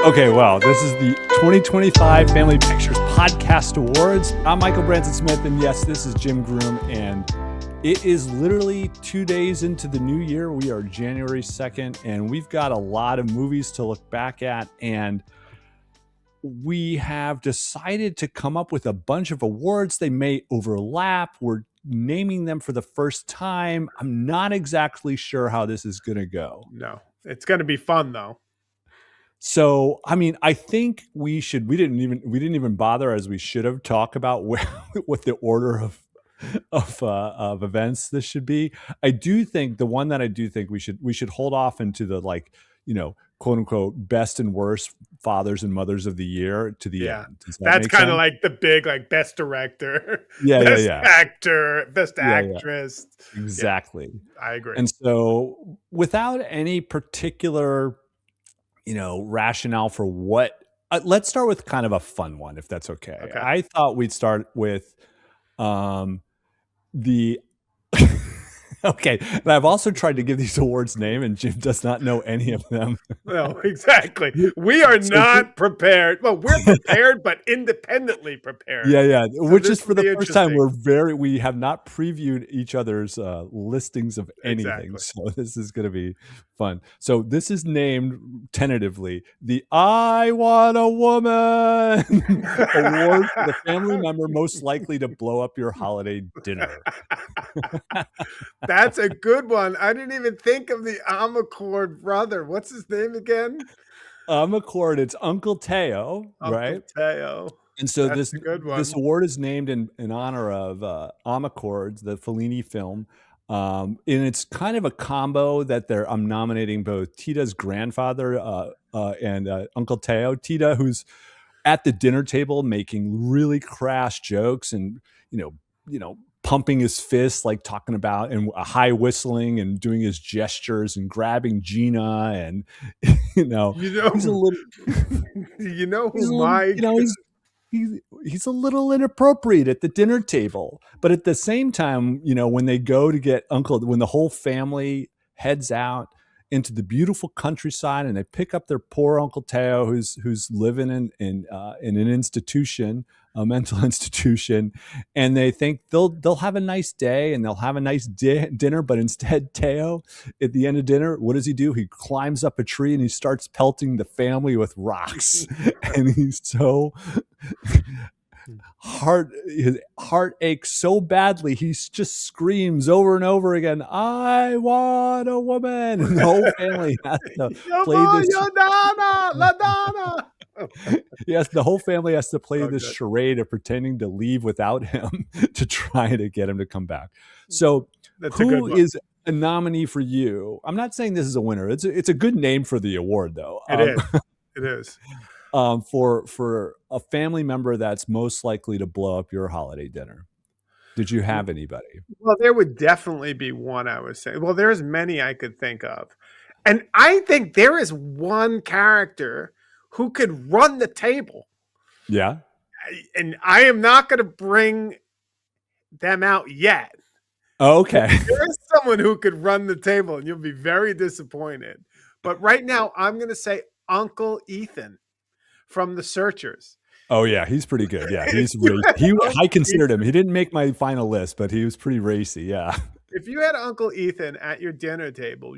Okay, well, this is the 2025 Family Pictures Podcast Awards. I'm Michael Branson Smith, and yes, this is Jim Groom, and it is literally 2 days into the new year. We are January 2nd, and we've got a lot of movies to look back at, and we have decided to come up with a bunch of awards. They may overlap. We're naming them for the first time. I'm not exactly sure how this is going to go. No, it's going to be fun though. So, I mean, I think we didn't even bother, as we should have, talk about what the order of events this should be. I do think the one that I do think we should hold off into the, like, quote unquote best and worst fathers and mothers of the year to the end. That's kind of like the big, like, best director, best actor, best actress. Exactly. Yeah, I agree. And so, without any particular rationale for what, let's start with kind of a fun one, if that's okay. I thought we'd start with the okay, and I've also tried to give these awards name, and Jim does not know any of them. No, exactly. We are not prepared. Well, we're prepared, but independently prepared. Yeah. So which is for the first time we have not previewed each other's listings of anything. Exactly. So this is going to be fun. So this is named tentatively the I Want a Woman Award for the family member most likely to blow up your holiday dinner. That's a good one. I didn't even think of the Amarcord brother. What's his name again? Amarcord. It's Uncle Teo, right? Uncle Teo. And so this this award is named in honor of Amarcord, the Fellini film. And it's kind of a combo that I'm nominating both Tita's grandfather and Uncle Teo. Tita, who's at the dinner table making really crass jokes and pumping his fists, like talking about, and high whistling and doing his gestures and grabbing Gina, and he's a little, he's a little inappropriate at the dinner table. But at the same time, when they go to get when the whole family heads out into the beautiful countryside and they pick up their poor Uncle Teo, who's living in an institution, a mental institution, and they think they'll have a nice day and they'll have a nice dinner. But instead, Teo, at the end of dinner, what does he do? He climbs up a tree and he starts pelting the family with rocks. And he's so his heart aches so badly, he just screams over and over again, "I want a woman!" And the whole family has to play this. Yes, the whole family has to play this charade of pretending to leave without him to try to get him to come back. So, who is a nominee for you? I'm not saying this is a winner. It's a good name for the award, though. It is. For a family member that's most likely to blow up your holiday dinner. Did you have anybody? Well, there would definitely be one, I would say. Well, there's many I could think of. And I think there is one character who could run the table. Yeah. And I am not going to bring them out yet. Okay. There is someone who could run the table, and you'll be very disappointed. But right now, I'm going to say Uncle Ethan from The Searchers. Oh yeah, he's pretty good. Yeah, he's I considered him. He didn't make my final list, but he was pretty racy. Yeah. If you had Uncle Ethan at your dinner table,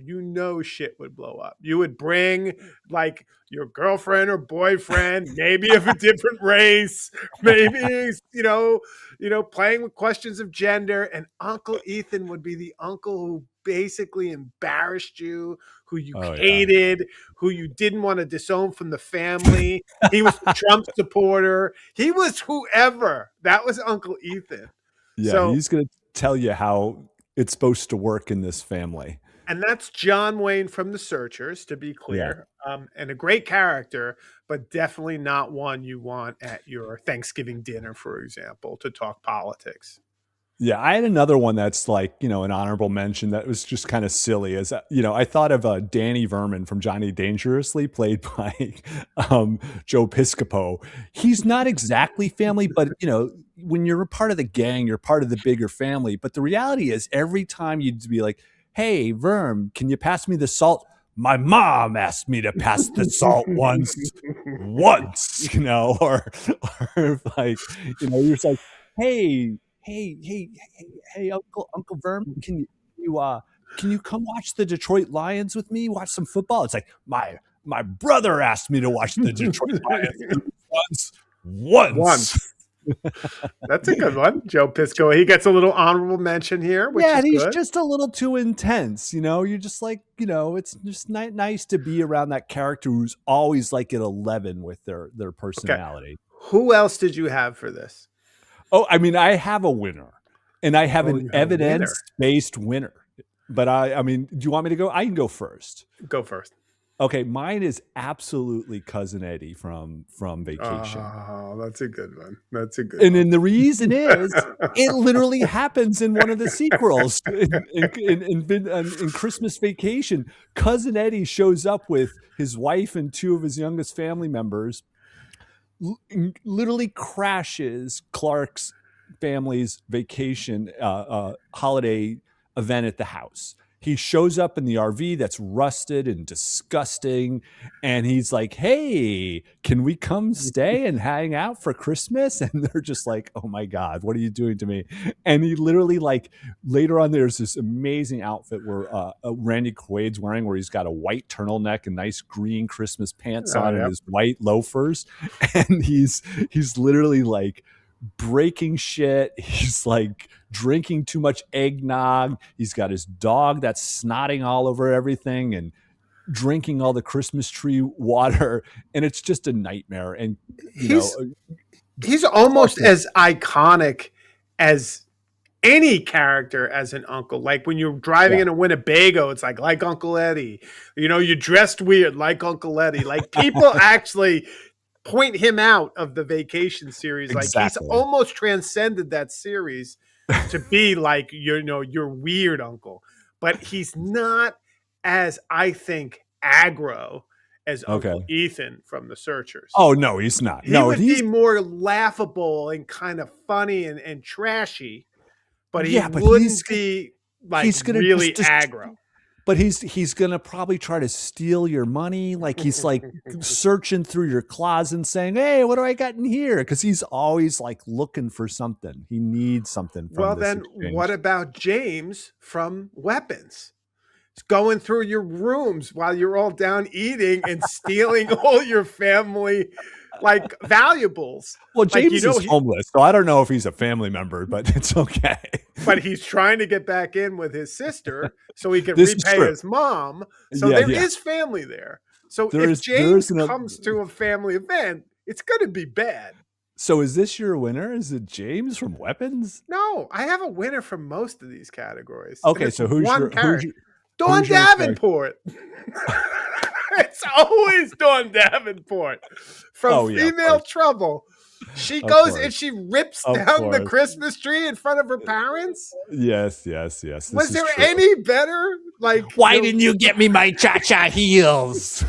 shit would blow up. You would bring, like, your girlfriend or boyfriend, maybe of a different race, maybe playing with questions of gender, and Uncle Ethan would be the uncle who basically embarrassed you, who you hated, who you didn't want to disown from the family. He was a Trump supporter. He was whoever. That was Uncle Ethan. Yeah, so he's going to tell you how it's supposed to work in this family. And that's John Wayne from The Searchers, to be clear. Yeah. And a great character, but definitely not one you want at your Thanksgiving dinner, for example, to talk politics. Yeah, I had another one that's like, an honorable mention that was just kind of silly. As I thought of Danny Verman from Johnny Dangerously, played by Joe Piscopo. He's not exactly family, but when you're a part of the gang, you're part of the bigger family. But the reality is, every time you'd be like, "Hey, Verm, can you pass me the salt?" my mom asked me to pass the salt once, or like, you're just like, hey, hey, Uncle Verm, you uh can you come watch the Detroit Lions with me? Watch some football. It's like my brother asked me to watch the Detroit Lions once. Once. That's a good one. Joe Piscoe. He gets a little honorable mention here, which Yeah, is and he's good. just a little too intense. You're just like, it's just nice to be around that character who's always like at 11 with their Okay. personality. Who else did you have for this? Oh, I mean, I have a winner, and I have Oh, an you have a winner. evidence-based winner. But I mean, do you want me to go? I can go first. Go first. Okay, mine is absolutely Cousin Eddie from Vacation. Oh, that's a good one. That's a good And one. then the reason is it literally happens in one of the sequels in Christmas Vacation. Cousin Eddie shows up with his wife and two of his youngest family members, literally crashes Clark's family's vacation holiday event at the house. He shows up in the RV that's rusted and disgusting, and he's like, "Hey, can we come stay and hang out for Christmas?" And they're just like, "Oh my God, what are you doing to me?" And he literally, like, later on, there's this amazing outfit where Randy Quaid's wearing, where he's got a white turtleneck and nice green Christmas pants Oh, on and yeah. his white loafers, and he's literally like breaking shit. He's like drinking too much eggnog. He's got his dog that's snotting all over everything and drinking all the Christmas tree water. And it's just a nightmare. And, He's he's almost as iconic as any character as an uncle. Like when you're driving yeah, in a Winnebago, it's like Uncle Eddie. You dressed weird like Uncle Eddie. Like people actually point him out of the Vacation series. Like he's exactly. almost transcended that series to be like your weird uncle. But he's not as, I think, aggro as Uncle Okay. Ethan from The Searchers. Oh, no, he's not. He No, would he's, be more laughable and kind of funny and trashy, but he yeah, but wouldn't be like he's going to really just aggro. but he's gonna probably try to steal your money. Like he's like searching through your closet and saying, "Hey, what do I got in here?" Because he's always like looking for something. He needs something from Well, this then what exchange. about James from Weapons? It's going through your rooms while you're all down eating and stealing all your family like valuables. Well, Like James is homeless, so I don't know if he's a family member, but it's okay. but he's trying to get back in with his sister so he can This is repay true. his mom. So Yeah, there yeah. is family there. So There if is there James is no. comes to a family event, it's going to be bad. So is this your winner? Is it James from Weapons? No, I have a winner for most of these categories, and Okay, it's so one character. Dawn who's your character? Davenport. It's always Dawn Davenport from Oh yeah, of Female course, Trouble. She of goes and course, she rips of down the course. Christmas tree in front of her parents. Yes, this Was is there true. any better? Like Why didn't you get me my cha-cha heels?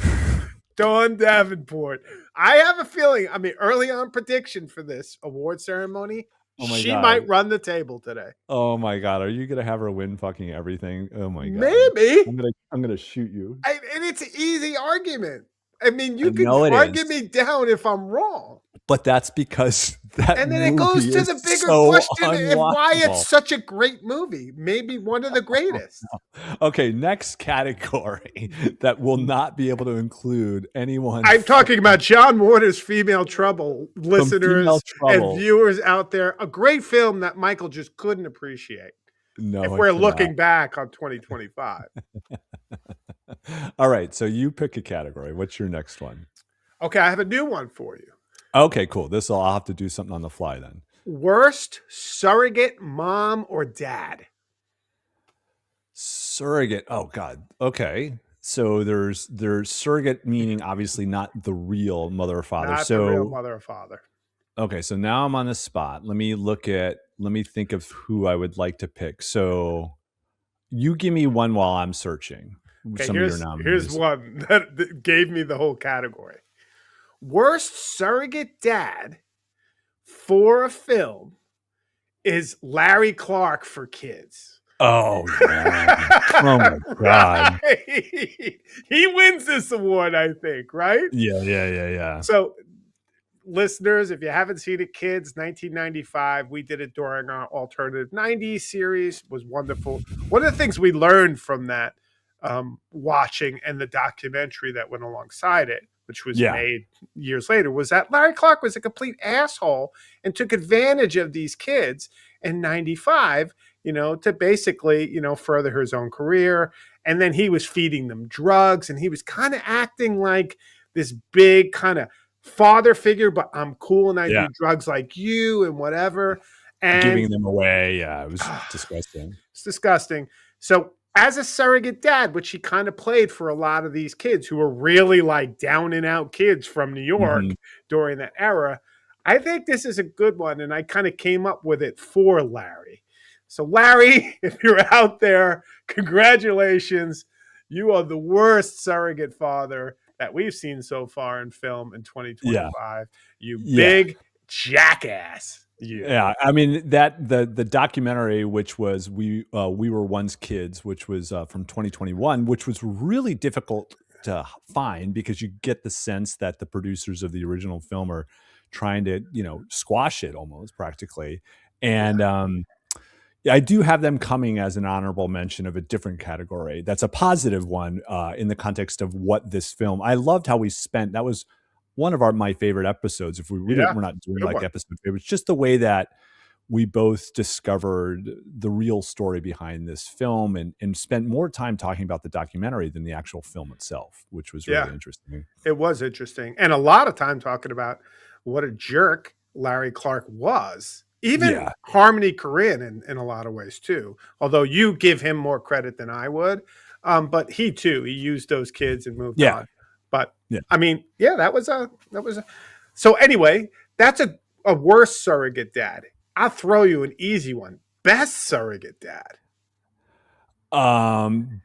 Dawn Davenport. I have a feeling, I mean, early on prediction for this award ceremony, Oh my she god. might run the table today. Oh my god. Are you gonna have her win fucking everything? Oh my god. Maybe. I'm gonna shoot you. And it's an easy argument. I mean, I you can know it argue is. me down if I'm wrong. But that's because that And then it goes movie to is the bigger so question of why unwatchable. it's such a great movie. Maybe one of the greatest. Okay, next category that will not be able to include anyone I'm talking about John Waters' Female Trouble, from Female listeners and Trouble. viewers out there. A great film that Michael just couldn't appreciate if No, I we're cannot. looking back on 2025. All right, so you pick a category. What's your next one? Okay, I have a new one for you. Okay, cool. I'll have to do something on the fly then. Worst surrogate mom or dad? Surrogate. Oh god. Okay. So there's surrogate, meaning obviously not the real mother or father. Not the real So mother or father. okay, so now I'm on the spot. Let me think of who I would like to pick. So you give me one while I'm searching Okay, some of your here's nominees. one that gave me the whole category. Worst surrogate dad for a film is Larry Clark for Kids. Oh yeah. Oh my god. Right? He wins this award, I think, right? Yeah, yeah, yeah, yeah. So listeners, if you haven't seen it, kids, 1995, we did it during our alternative 90s series. Was wonderful. One of the things we learned from that watching and the documentary that went alongside it, which was Yeah. made years later, was that Larry Clark was a complete asshole and took advantage of these kids in 95, to basically, further his own career. And then he was feeding them drugs, and he was kind of acting like this big kind of father figure, but I'm cool and I Yeah. do drugs like you and whatever. And Giving them away. Yeah, it was disgusting. it's disgusting. So, as a surrogate dad, which he kind of played for a lot of these kids who were really like down and out kids from New York Mhm. during that era, I think this is a good one. And I kind of came up with it for Larry. So, Larry, if you're out there, congratulations. You are the worst surrogate father that we've seen so far in film in Yeah. 2025. You Yeah. big jackass. You. Yeah, I mean that the documentary, which was we were once kids, which was from 2021, which was really difficult to find because you get the sense that the producers of the original film are trying to squash it almost practically, and yeah, I do have them coming as an honorable mention of a different category. That's a positive one in the context of what this film. I loved how we spent. That was one of my favorite episodes. If Yeah, we're not doing good like one. episode favorites, just the way that we both discovered the real story behind this film and spent more time talking about the documentary than the actual film itself, which was Yeah. really interesting. It was interesting. And a lot of time talking about what a jerk Larry Clark was. Even Yeah, Harmony Korine in a lot of ways too. Although you give him more credit than I would. But he too, he used those kids and moved yeah, on. But yeah. I mean, yeah, that was a so anyway, that's a worse surrogate dad. I'll throw you an easy one. Best surrogate dad.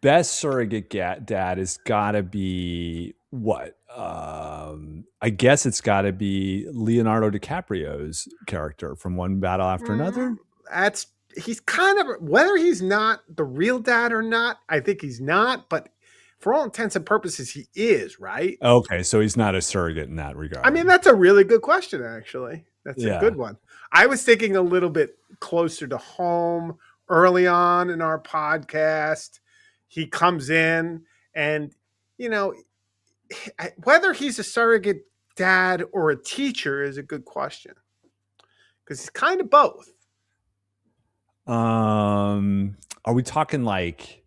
Best surrogate dad has got to be what? I guess it's got to be Leonardo DiCaprio's character from One Battle After Mm, Another. that's he's kind of whether he's not the real dad or not. I think he's not, but for all intents and purposes, he is right. Okay, so he's not a surrogate in that I mean, regard. that's a really good question. Actually, that's a Yeah, good one. I was thinking a little bit closer to home early on in our podcast. He comes in, and you know whether he's a surrogate dad or a teacher is a good question because he's kind of both. are we talking like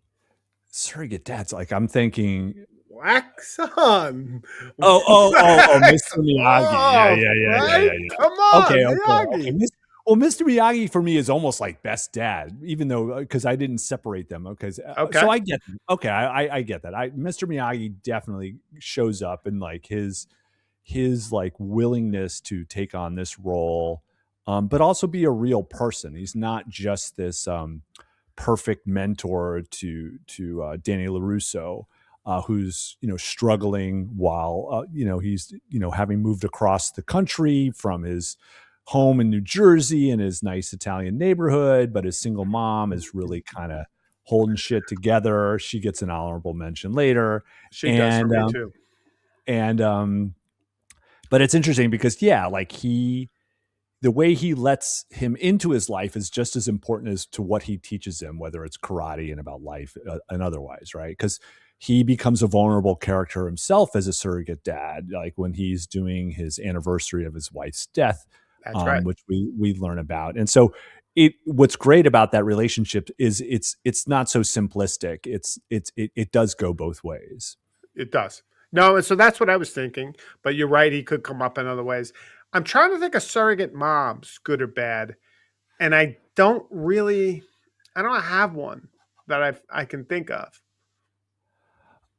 surrogate dads? Like I'm thinking. Wax on. Oh, Wax Mr. Miyagi. Yeah, off, yeah, yeah, yeah, right? yeah, yeah. Come on, Okay. Miyagi. Well, Mr. Miyagi for me is almost like best dad, even though because I didn't separate them. Okay, so Okay. I get them. Okay, I get that. Mr. Miyagi definitely shows up and like his like willingness to take on this role, but also be a real person. He's not just this perfect mentor to Danny LaRusso, who's struggling while he's having moved across the country from his home in New Jersey in his nice Italian neighborhood, but his single mom is really kind of holding shit together. She gets an honorable mention later, She does for and me too. and but it's interesting because yeah, like the way he lets him into his life is just as important as to what he teaches him, whether it's karate and about life and otherwise, right? Because he becomes a vulnerable character himself as a surrogate dad, like when he's doing his anniversary of his wife's death, That's right. which we learn about. And so, what's great about that relationship is it's not so simplistic. It does go both ways. It does. No, and so that's what I was thinking. But you're right. He could come up in other ways. I'm trying to think of surrogate moms, good or bad, and I don't have one that I can think of.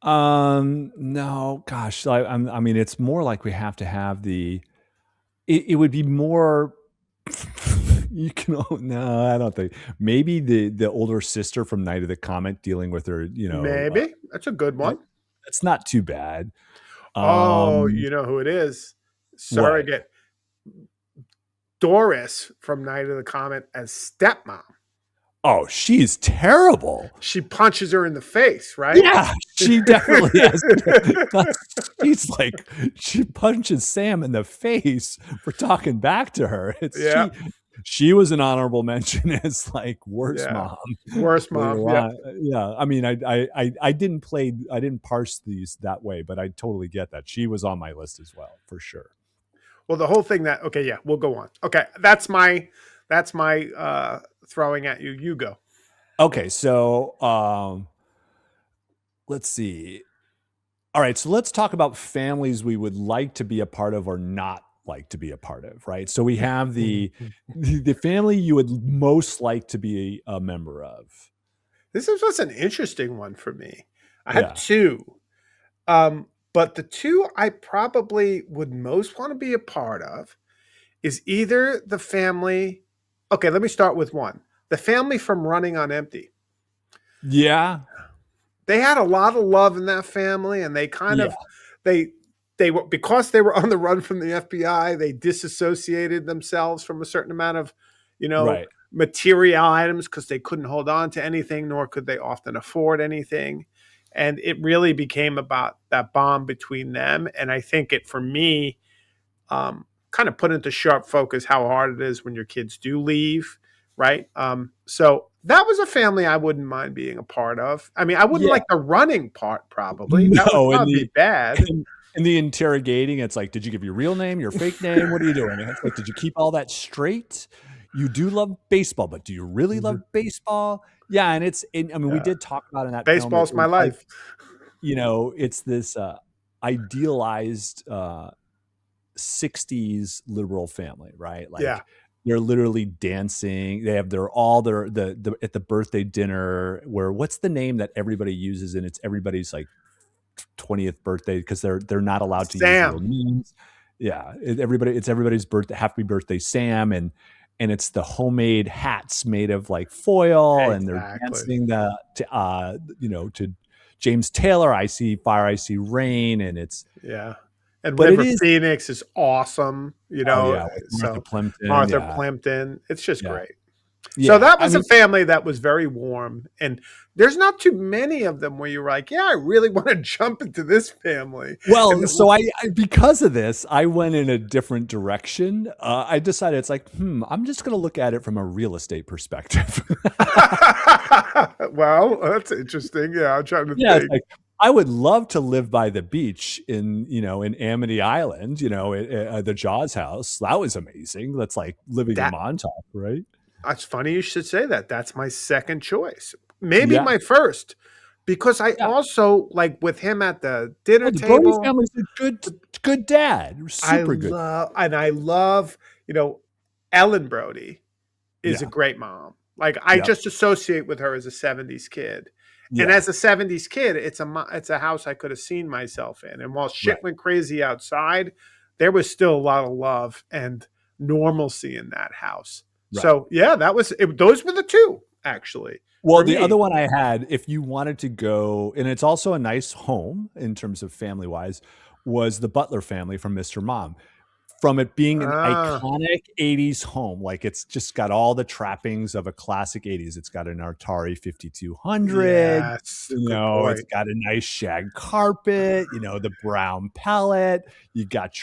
No, gosh, I mean, it's more like we have to have the. It would be more. You can. No, I don't think. Maybe the older sister from Night of the Comet dealing with her. Maybe that's a good That, one. that's not too bad. Oh, Um, you know who it is? what? Surrogate Doris from Night of the Comet as stepmom. Oh, she's terrible. She punches her in the face, right? Yeah, she definitely has. She's like, she punches Sam in the face for talking back to her. It's Yeah, she was an honorable mention as like worst yeah. mom Worst later mom. Yep. on. Yeah, I mean, I didn't parse these that way, but I totally get that. She was on my list as well for sure. Well, the whole thing that okay, yeah, we'll go on. Okay, that's my throwing at you. You go. Okay, so let's see. All right, so let's talk about families we would like to be a part of or not like to be a part of, right? So we have the family you would most like to be a member of. This was an interesting one for me. I had Yeah. two, but the two I probably would most want to be a part of is either the family. Okay, let me start with one. The family from Running on Empty. Yeah. They had a lot of love in that family, and they kind Yeah. of they they were because they were on the run from the FBI. They disassociated themselves from a certain amount of, you know, Right. material items because they couldn't hold on to anything, nor could they often afford anything. And it really became about that bond between them. And I think it, for me, kind of put into sharp focus how hard it is when your kids do leave, right? So that was a family I wouldn't mind being a part of. I mean, I wouldn't Yeah. like the running part probably. That would No, probably be bad. in the interrogating, it's like, did you give your real name, your fake name? What are you doing? And it's like, did you keep all that straight? You do love baseball, but do you really love baseball? Yeah, and I mean, we Yeah. did talk about in that film. Baseball's my life. It's this idealized 60s liberal family, right? Yeah. Like they're literally dancing. They have their all their the at the birthday dinner where what's the name that everybody uses, and it's everybody's like 20th birthday because they're not allowed to use real Sam. names. Yeah, it's everybody's birthday, happy birthday Sam, and it's the homemade hats made of like foil, and they're Exactly. dancing to James Taylor, I See Fire, I See Rain, and it's Yeah. And but it River is. Phoenix is awesome, Oh yeah, with Martha so Plimpton. Martha Yeah, Plimpton. It's just yeah, great. So yeah. that I was a mean, family that was very warm. And there's not too many of them where you're like, yeah, I really want to jump into this family. And well, so I because of this, I went in a different direction. I decided it's like, I'm just going to look at it from a real estate perspective. well, that's interesting. Yeah, I'm trying to Yeah, it's think. like I would love to live by the beach in Amity Island, at the Jaws house. That was amazing. That's like living in That Montauk, right? That's funny you should say that. That's my second choice. Maybe Yeah, my first, because I yeah. also like with him at the dinner Oh, the Brody table. family's a good dad, super good. I love, Ellen Brody is a Yeah, great mom. Like I yep, just associate with her as a 70s kid. And yeah, as a 70s kid, it's a house I could have seen myself in. And while shit right, went crazy outside, there was still a lot of love and normalcy in that house. right. So, yeah, those were the two actually Well, for the other me. one I had, if you wanted to go, and it's also a nice home in terms of family wise, was the Butler family from Mr. Mom. From it being an Ah, iconic 80s home, like it's just got all the trappings of a classic 80s. It's got an Atari 5200, yes, good it's point. got a nice shag carpet, the brown palette. You got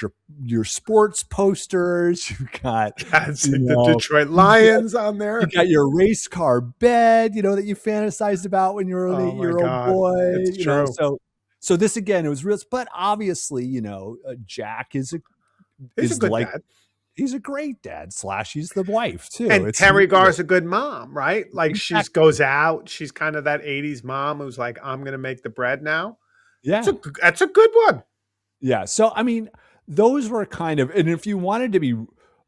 your sports posters. You got, That's you like the know, Detroit you got Lions on you there. got your race car bed, that you fantasized about when you were an Oh my 8-year-old god, boy, it's true. so this again, it was real, but obviously, Jack He's a is good like dad. he's a great dad slash he's the wife too. And It's Terry Gar's a good mom, right? Like she's exactly. goes out, she's kind of that 80s mom who's like, I'm gonna make the bread now. Yeah. That's a good one. Yeah. So I mean, those were kind of, and if you wanted to be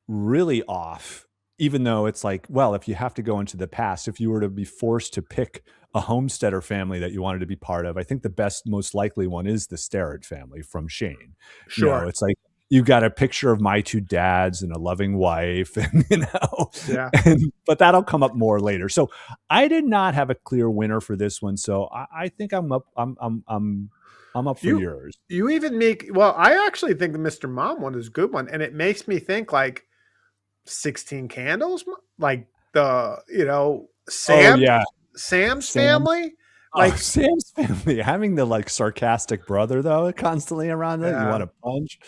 really off, even though it's like, well, if you have to go into the past, if you were to be forced to pick a homesteader family that you wanted to be part of, I think the best, most likely one is the Starrett family from Shane. Sure. It's like you've got a picture of my two dads and a loving wife, and Yeah. but that'll come up more later. So I did not have a clear winner for this one. So I think I'm up. I'm up for You yours. you even make well, I actually think the Mr. Mom one is a good one. And it makes me think like 16 candles, like the, Oh Sam, yeah, Sam's Sam. family, Oh, like, Sam's family having the like sarcastic brother though constantly around that you want yeah, to punch.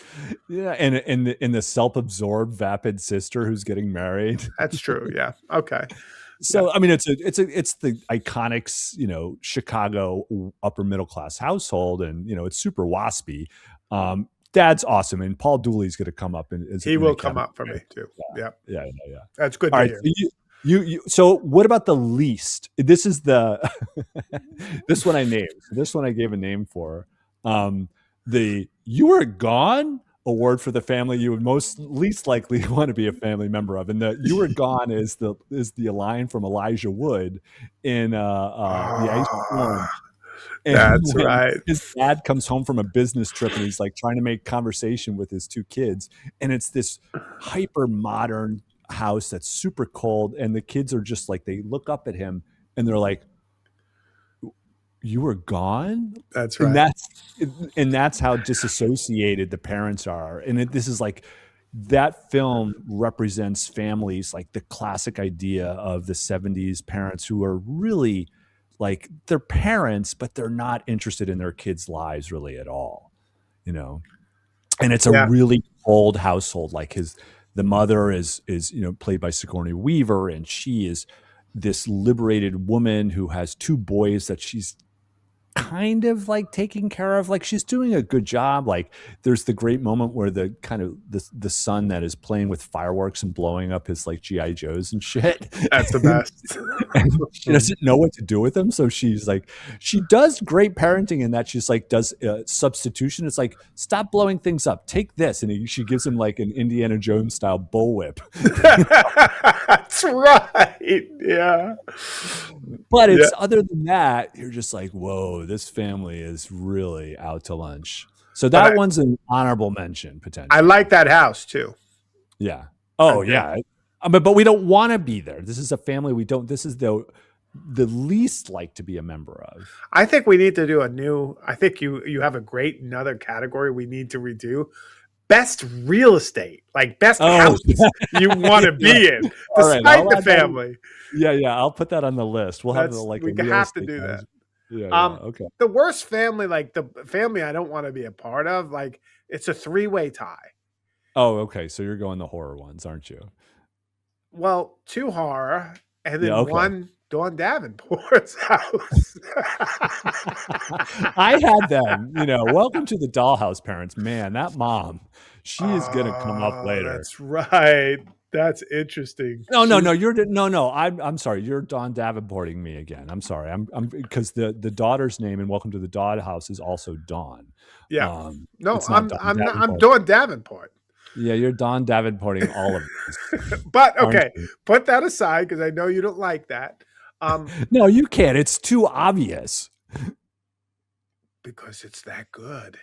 Yeah, and the self-absorbed vapid sister who's getting married. that's true. Yeah. Okay. Yeah. So I mean, it's the iconic, Chicago upper middle class household, and it's super waspy. Dad's awesome, and Paul Dooley's going to come up He in a will come cameo. up for me too. Yeah. Yeah, yeah, yeah, yeah. That's good All to right, so hear. so what about the least? This is the this one I named. So this one I gave a name for. Um, the "You Were Gone" award for the family you would most least likely want to be a family member of, and the "You Were Gone" is the line from Elijah Wood in the Ice Ah, Storm, and that's when right. his dad comes home from a business trip and he's like trying to make conversation with his two kids, and it's this hyper modern house that's super cold, and the kids are just like they look up at him and they're like, "You were gone," That's and right. that's how disassociated the parents are, and this is like that film represents families like the classic idea of the 70s parents who are really like they're parents but they're not interested in their kids lives really at all, you know and it's a Yeah. really cold household. Like the mother is played by Sigourney Weaver, and she is this liberated woman who has two boys that she's kind of like taking care of. Like she's doing a good job. Like there's the great moment where the son that is playing with fireworks and blowing up his like GI Joes and shit, That's the and, best. and she doesn't know what to do with them. So she's like, she does great parenting in that she's like does substitution. It's like, stop blowing things up. Take this, and she gives him like an Indiana Jones style bullwhip. That's right. Yeah. But Yeah. it's other than that, you're just like, whoa, this family is really out to lunch. So But that one's an honorable mention I potentially. like that house too. Yeah. I Oh do. yeah. But we don't want to be there. This is a family we don't. This is the least like to be a member of. I think we need to do a new. I think you have a great another category we need to redo. Best real estate, like best Oh, house you want yeah, to be in, all right. despite I'll the add that. In. family. Yeah, yeah. I'll put that on the list. We'll have That's like a we real have to estate do guys. that. Yeah, yeah. Um, Okay. the worst family, like the family I don't want to be a part of, like it's a three-way tie. Oh, okay. So you're going the horror ones, aren't you? Well, two horror and Yeah. then Okay. one Dawn Davenport's house. I had them, welcome to the dollhouse parents. Man, that mom, she is gonna come up Oh, later. that's right. That's interesting. No, no, no, no. I'm sorry. You're Don Davenporting me again. I'm sorry. I'm because the daughter's name in Welcome to the Dollhouse is also Dawn. Yeah. No, It's not Don I'm not, I'm Davenport. Dawn Davenport. Yeah, you're Don Davenporting all of these, But aren't okay, you? put that aside because I know you don't like that. Um, No, you can't. It's too obvious. because it's that good.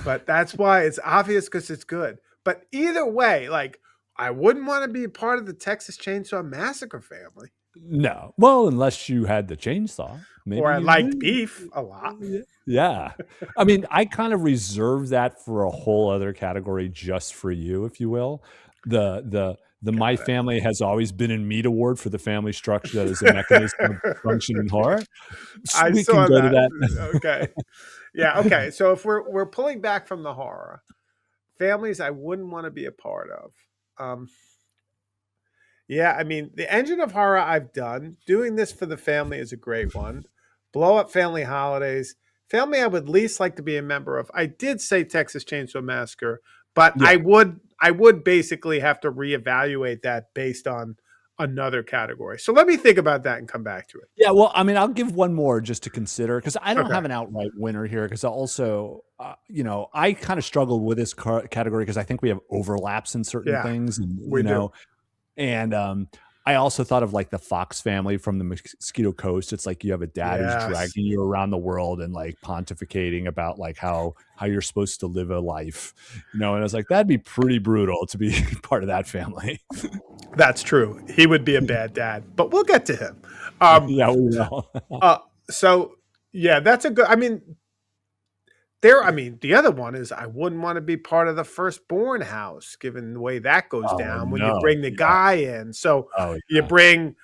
But that's why it's obvious because it's good. But either way, like I wouldn't want to be a part of the Texas Chainsaw Massacre family. No. Well, unless you had the chainsaw, maybe Or I you liked do. beef a lot. Yeah. I mean, I kind of reserve that for a whole other category just for you, if you will. The My Got Family Has Always Been in Meat award for the family structure that is a mechanism of it. dysfunction in horror. I We can saw go to that. that. Okay. Yeah, okay. So if we're pulling back from the horror, families I wouldn't want to be a part of. Um, yeah, I mean, the engine of horror I've done. Doing this for the family is a great one. Blow up family holidays. Family I would least like to be a member of. I did say Texas Chainsaw Massacre, but Yeah. I would basically have to reevaluate that based on another category. So let me think about that and come back to it. Yeah, well, I mean, I'll give one more just to consider because I don't Okay. have an outright winner here. Because also, I kind of struggled with this category because I think we have overlaps in certain Yeah, things, and we do. and I also thought of like the Fox family from the Mosquito Coast. It's like you have a dad who's Yes. dragging you around the world and like pontificating about like how you're supposed to live a life, And I was like, that'd be pretty brutal to be part of that family. That's true. He would be a bad dad, but we'll get to him. Um, Yeah, we will. uh, so yeah, that's a good. I mean, there. I mean, the other one is I wouldn't want to be part of the firstborn house, given the way that goes Oh down when you no, bring the yeah. guy in. So Oh you yeah. bring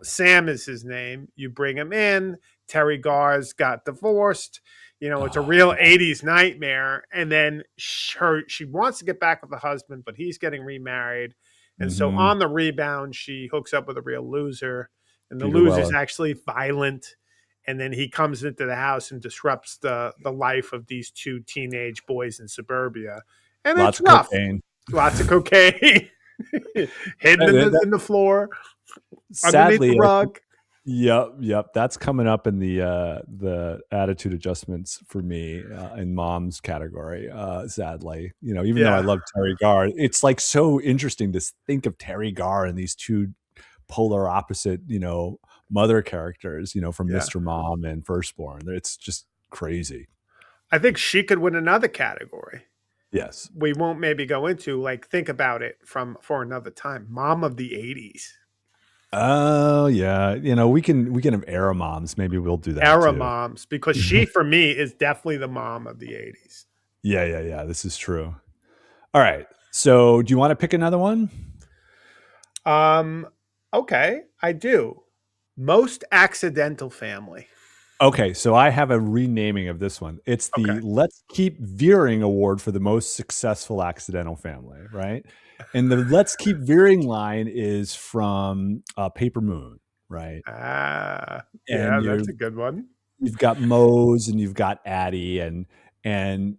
Sam is his name. You bring him in. Terry Garr's got divorced. You know, it's a Oh, real yeah. 80s nightmare. And then she wants to get back with the husband, but he's getting remarried. And so Hmm. on the rebound, she hooks up with a real loser. And the Peter loser's Weller. actually violent. And then he comes into the house and disrupts the life of these two teenage boys in suburbia. And it's Lots of rough. cocaine. Lots of cocaine hidden in the floor, underneath the Sadly, I think. rug. Yep, yep. That's coming up in the attitude adjustments for me in mom's category. Sadly, even though I Yeah, love Terry Garr, it's like so interesting to think of Terry Garr and these two polar opposite, mother characters, from yeah. Mr. Mom and Firstborn. It's just crazy. I think she could win another category. Yes. We won't maybe go into like think about it from for another time. Mom of the '80s, Oh yeah. We can have era moms. Maybe we'll do that era too. moms, because she for me is definitely the mom of the '80s. Yeah, yeah, yeah. This is true. All right. So, do you want to pick another one? Um, okay, I do. Most accidental family. Okay, so I have a renaming of this one. It's Okay. the Let's Keep Veering Award for the most successful accidental family, right? And the Let's Keep Veering line is from Paper Moon, right? Ah, And yeah, that's a good one. you've got Mose and you've got Addie and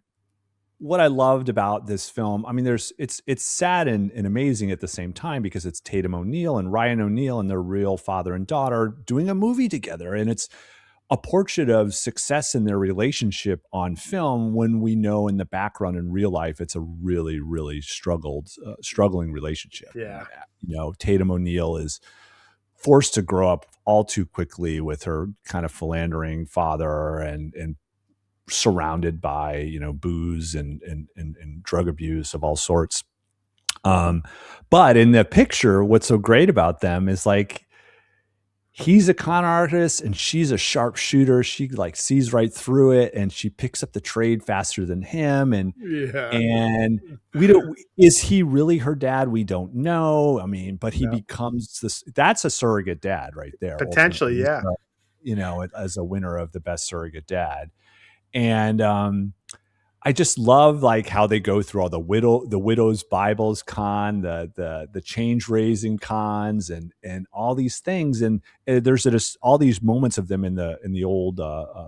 what I loved about this film, I mean, it's sad and amazing at the same time because it's Tatum O'Neal and Ryan O'Neal and their real father and daughter doing a movie together, and it's a portrait of success in their relationship on film when we know in the background in real life it's a really really struggling relationship. Yeah, Tatum O'Neal is forced to grow up all too quickly with her kind of philandering father and surrounded by booze and drug abuse of all sorts. um but in the picture, what's so great about them is like he's a con artist and she's a sharpshooter. She like sees right through it and she picks up the trade faster than him. and yeah. and we don't is he really her dad? We don't know. I mean, but he No, becomes this that's a surrogate dad right there potentially, ultimately. yeah. As a winner of the best surrogate dad. And I just love like how they go through all the widow's Bibles con, the change raising cons, and all these things. And there's just all these moments of them in the old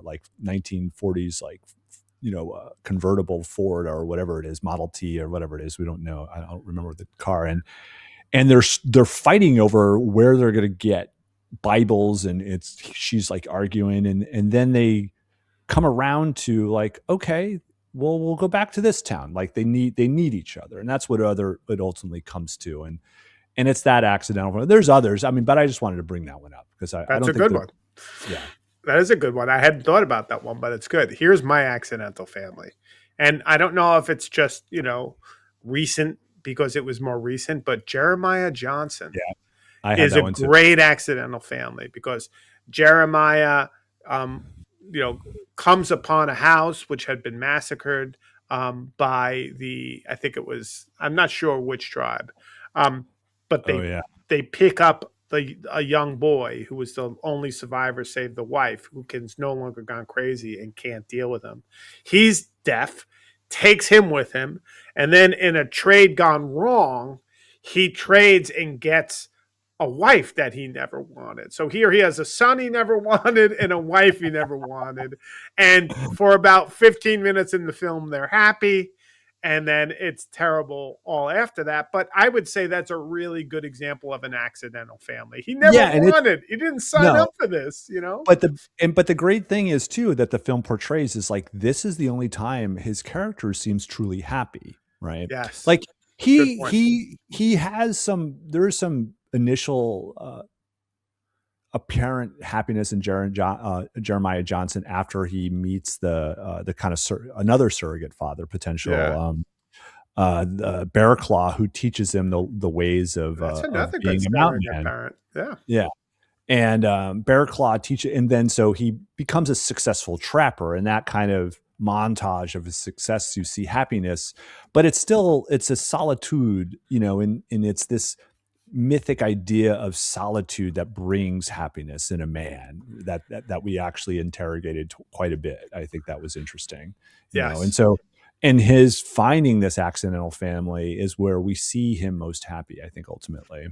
like 1940s like convertible Ford or whatever it is, Model T or whatever it is. We don't know. I don't remember the car. And they're fighting over where they're going to get Bibles, and she's like arguing, and then they come around to like, okay, well, we'll go back to this town. Like they need each other, and that's what it ultimately comes to. And it's that accidental. There's others, I mean, but I just wanted to bring that one up because I That's don't a think good that. one. Yeah. That is a good one. I hadn't thought about that one, but it's good. Here's my accidental family. And I don't know if it's just, recent because it was more recent, but Jeremiah Johnson Yeah, I had is that a one too. great accidental family because Jeremiah, um, you know, comes upon a house which had been massacred by I think it was, I'm not sure which tribe, um, but Oh they yeah. they pick up a young boy who was the only survivor, save the wife, who has no longer gone crazy and can't deal with him. He's deaf, takes him with him, and then in a trade gone wrong, he trades and gets a wife that he never wanted. So here he has a son he never wanted and a wife he never wanted. And for about 15 minutes in the film, they're happy. And then it's terrible all after that. But I would say that's a really good example of an accidental family. He never Yeah, and it's wanted, he didn't sign no, up for this. but the great thing is too that the film portrays is like this is the only time his character seems truly happy, right? Yes. Like Good he point. he he has there's some initial apparent happiness in Jeremiah Johnson after he meets the kind of another surrogate father potential, Yeah. the bear claw, who teaches him the ways That's of another good being a mountain surrogate man. parent. Yeah. Yeah. And bear claw teaches, and then so he becomes a successful trapper, and that kind of montage of his success, you see happiness, but it's a solitude, and it's this mythic idea of solitude that brings happiness in a man that we actually interrogated quite a bit. I think that was interesting, and Yes. so and his finding this accidental family is where we see him most happy, I think, ultimately.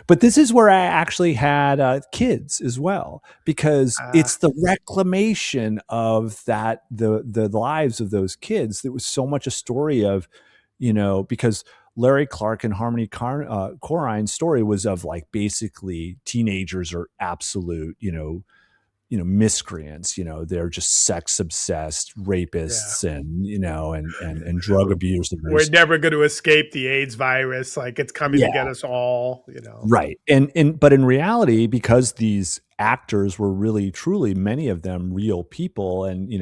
But this is where I actually had kids as well, because Uh, it's the reclamation of the lives of those kids. That was so much a story of, because Larry Clark and Harmony Corine's story was of like basically teenagers are absolute, miscreants. They're just sex obsessed yeah. rapists and and drug We're abusers. never going to escape the AIDS virus. Like it's coming to Yeah. get us all. Right. And but in reality, because these actors were really truly many of them real people, and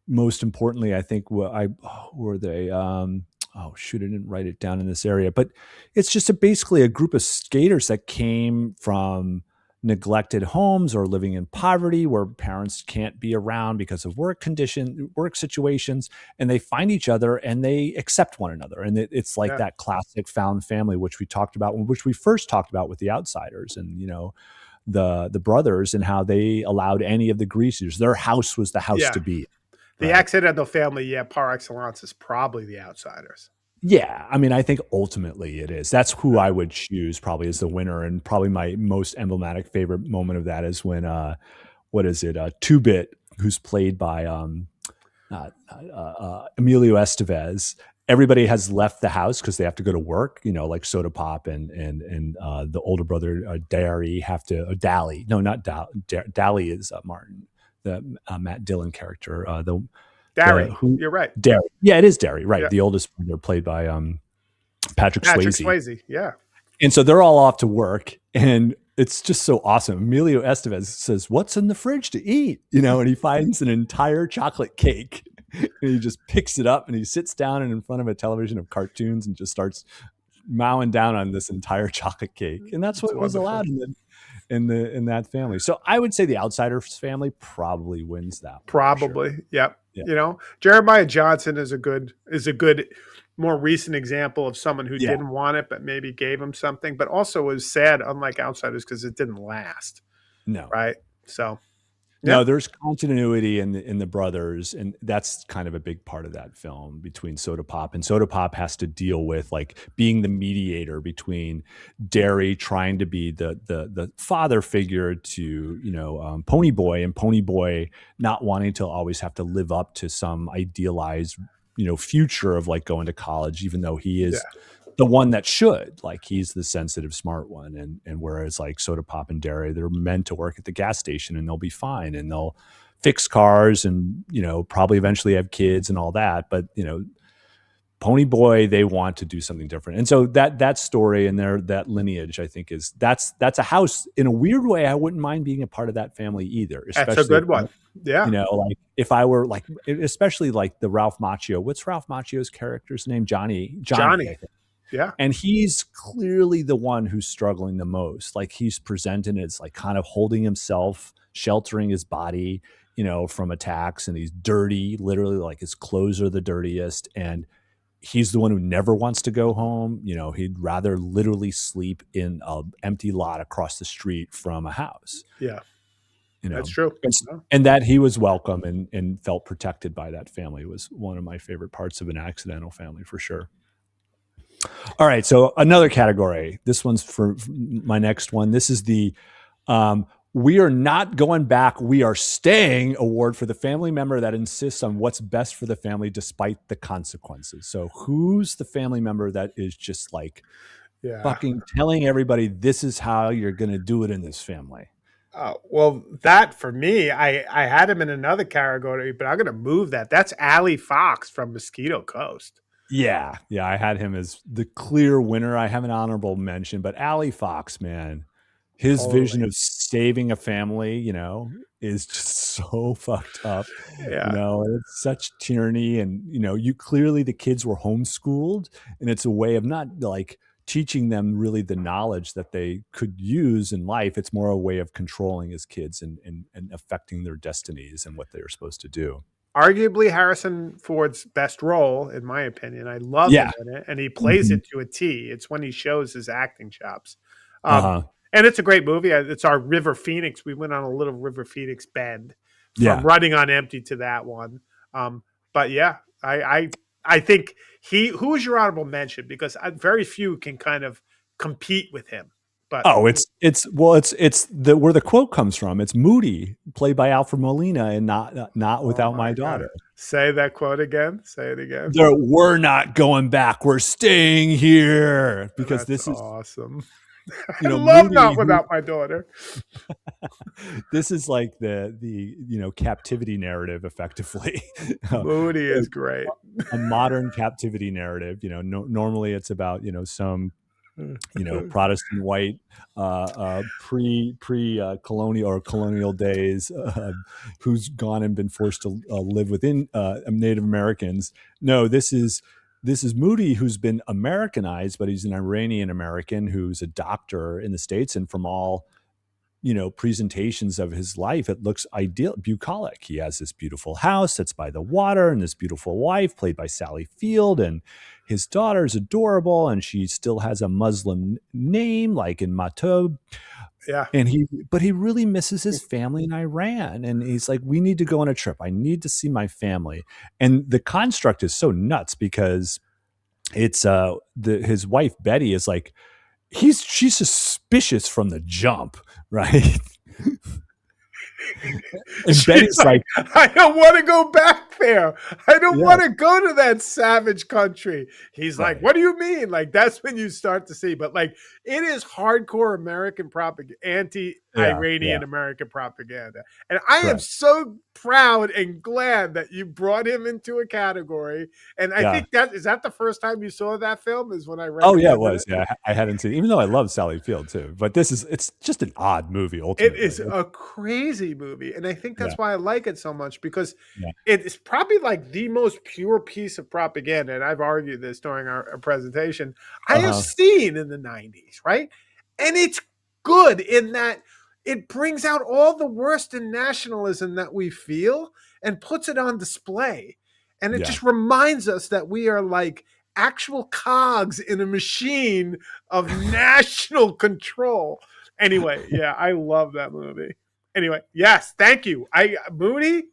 most importantly, I think were they oh shoot, I didn't write it down in this area, but it's just basically a group of skaters that came from neglected homes or living in poverty where parents can't be around because of work situations, and they find each other and they accept one another, and it's like Yeah. that classic found family which we talked about, which we first talked about with the Outsiders, and the brothers, and how they allowed any of the greasers, their house was the house Yeah. to be, The right? accidental family, yeah, par excellence is probably the Outsiders. Yeah, I mean, I think ultimately it is. That's who Yeah. I would choose probably as the winner, and probably my most emblematic favorite moment of that is when what is it? Two Bit, who's played by Emilio Estevez. Everybody has left the house because they have to go to work. Like Soda Pop and the older brother Derry have to. Dally, no, not Dally is Martin, the Matt Dillon character. The Barry, who you're right. Derry? Yeah, it is Derry, right? Yeah. The oldest brother, played by Patrick Patrick Swayze. Swayze. Yeah. And so they're all off to work, and it's just so awesome. Emilio Estevez says, "What's in the fridge to eat?" And he finds an entire chocolate cake, and he just picks it up and he sits down and in front of a television of cartoons and just starts mowing down on this entire chocolate cake. And that's It's what was wonderful. allowed in that family. So I would say the Outsiders family probably wins that one for sure. Probably. Yep. Yeah. Jeremiah Johnson is a good more recent example of someone who Yeah. didn't want it but maybe gave him something, but also was sad, unlike Outsiders, because it didn't last. No. Right. So yeah. No, there's continuity in the brothers, and that's kind of a big part of that film between Soda Pop. And Soda Pop has to deal with like being the mediator between Derry trying to be the father figure to Pony Boy, and Pony Boy not wanting to always have to live up to some idealized future of like going to college, even though he Yeah. is the one that should, like, he's the sensitive smart one, and whereas like Soda Pop and Derry, they're meant to work at the gas station and they'll be fine and they'll fix cars and probably eventually have kids and all that, but Pony Boy, they want to do something different. And so that story and that lineage, I think, that's a house. In a weird way, I wouldn't mind being a part of that family either, That's a especially if good one. Yeah. like if I were like, especially like the Ralph Macchio. What's Ralph Macchio's character's name? Johnny, I Johnny. think. Yeah. And he's clearly the one who's struggling the most. Like, he's presented as like kind of holding himself, sheltering his body, from attacks, and he's dirty, literally, like his clothes are the dirtiest. And he's the one who never wants to go home. He'd rather literally sleep in an empty lot across the street from a house, Yeah. you That's know. true. And, Yeah. and that he was welcome and felt protected by that family was one of my favorite parts of an accidental family, for sure. All right, so another category. This one's for my next one. This is the "We are not going back, we are staying" award for the family member that insists on what's best for the family despite the consequences. So who's the family member that is just like Yeah. fucking telling everybody this is how you're going to do it in this family? Well, that for me, I had him in another category, but I'm gonna move that. That's Ali Fox from Mosquito Coast. Yeah, yeah, I had him as the clear winner. I have an honorable mention, but Ali Fox, man, his vision Totally. of saving a family, is just so fucked up, Yeah. and it's such tyranny. And, you clearly the kids were homeschooled, and it's a way of not like teaching them really the knowledge that they could use in life. It's more a way of controlling his kids and affecting their destinies and what they're supposed to do. Arguably Harrison Ford's best role, in my opinion. I love him Yeah. in it, and he plays Mhm. it to a T. It's when he shows his acting chops. Um, Uh-huh. and it's a great movie. It's our River Phoenix. We went on a little River Phoenix bend from Yeah. Running on Empty to that one. But yeah, I think who is your honorable mention, because very few can kind of compete with him. But Oh, it's the where the quote comes from. It's Moody, played by Alfred Molina, and not oh without my my god, daughter. say that quote again. Say it again. We're not going back. We're staying here because That's this is, awesome. you I know, love Not Moody. Without My Daughter. This is like the captivity narrative, effectively. Uh, Moody is great. a modern captivity narrative. Normally it's about some Protestant white pre colonial or colonial days, who's gone and been forced to live within Native Americans. No, this is Moody, who's been Americanized, but he's an Iranian American who's a doctor in the States, and from all presentations of his life, it looks ideal, bucolic. He has this beautiful house that's by the water, and this beautiful wife played by Sally Field, and his daughter's adorable, and she still has a Muslim name like in Matoub. Yeah. But he really misses his family in Iran, and he's like, we need to go on a trip. I need to see my family. And the construct is so nuts because it's his wife Betty is like, she's suspicious from the jump, right? And She's Betty's like, like, I don't want to go back there. I don't yeah, want to go to that savage country. He's like, right, what do you mean? Like, that's when you start to see. But like, it is hardcore American propaganda, yeah, yeah, anti-Iranian American propaganda. And I am correct, so proud and glad that you brought him into a category. And I yeah. think is that the first time you saw that film, is when I Oh yeah, it recommended was. it. Yeah, I hadn't seen, even though I love Sally Field too. But it's just an odd movie It ultimately. is a crazy movie, and I think Yeah, that's why I like it so much, because yeah, it is probably like the most pure piece of propaganda. And I've argued this during our presentation I uh have huh, seen in the 90s, right? And it's good in that it brings out all the worst in nationalism that we feel and puts it on display. And it yeah. just reminds us that we are like actual cogs in a machine of national control. Anyway, yeah, I love that movie. Anyway, yes, thank you. Moody,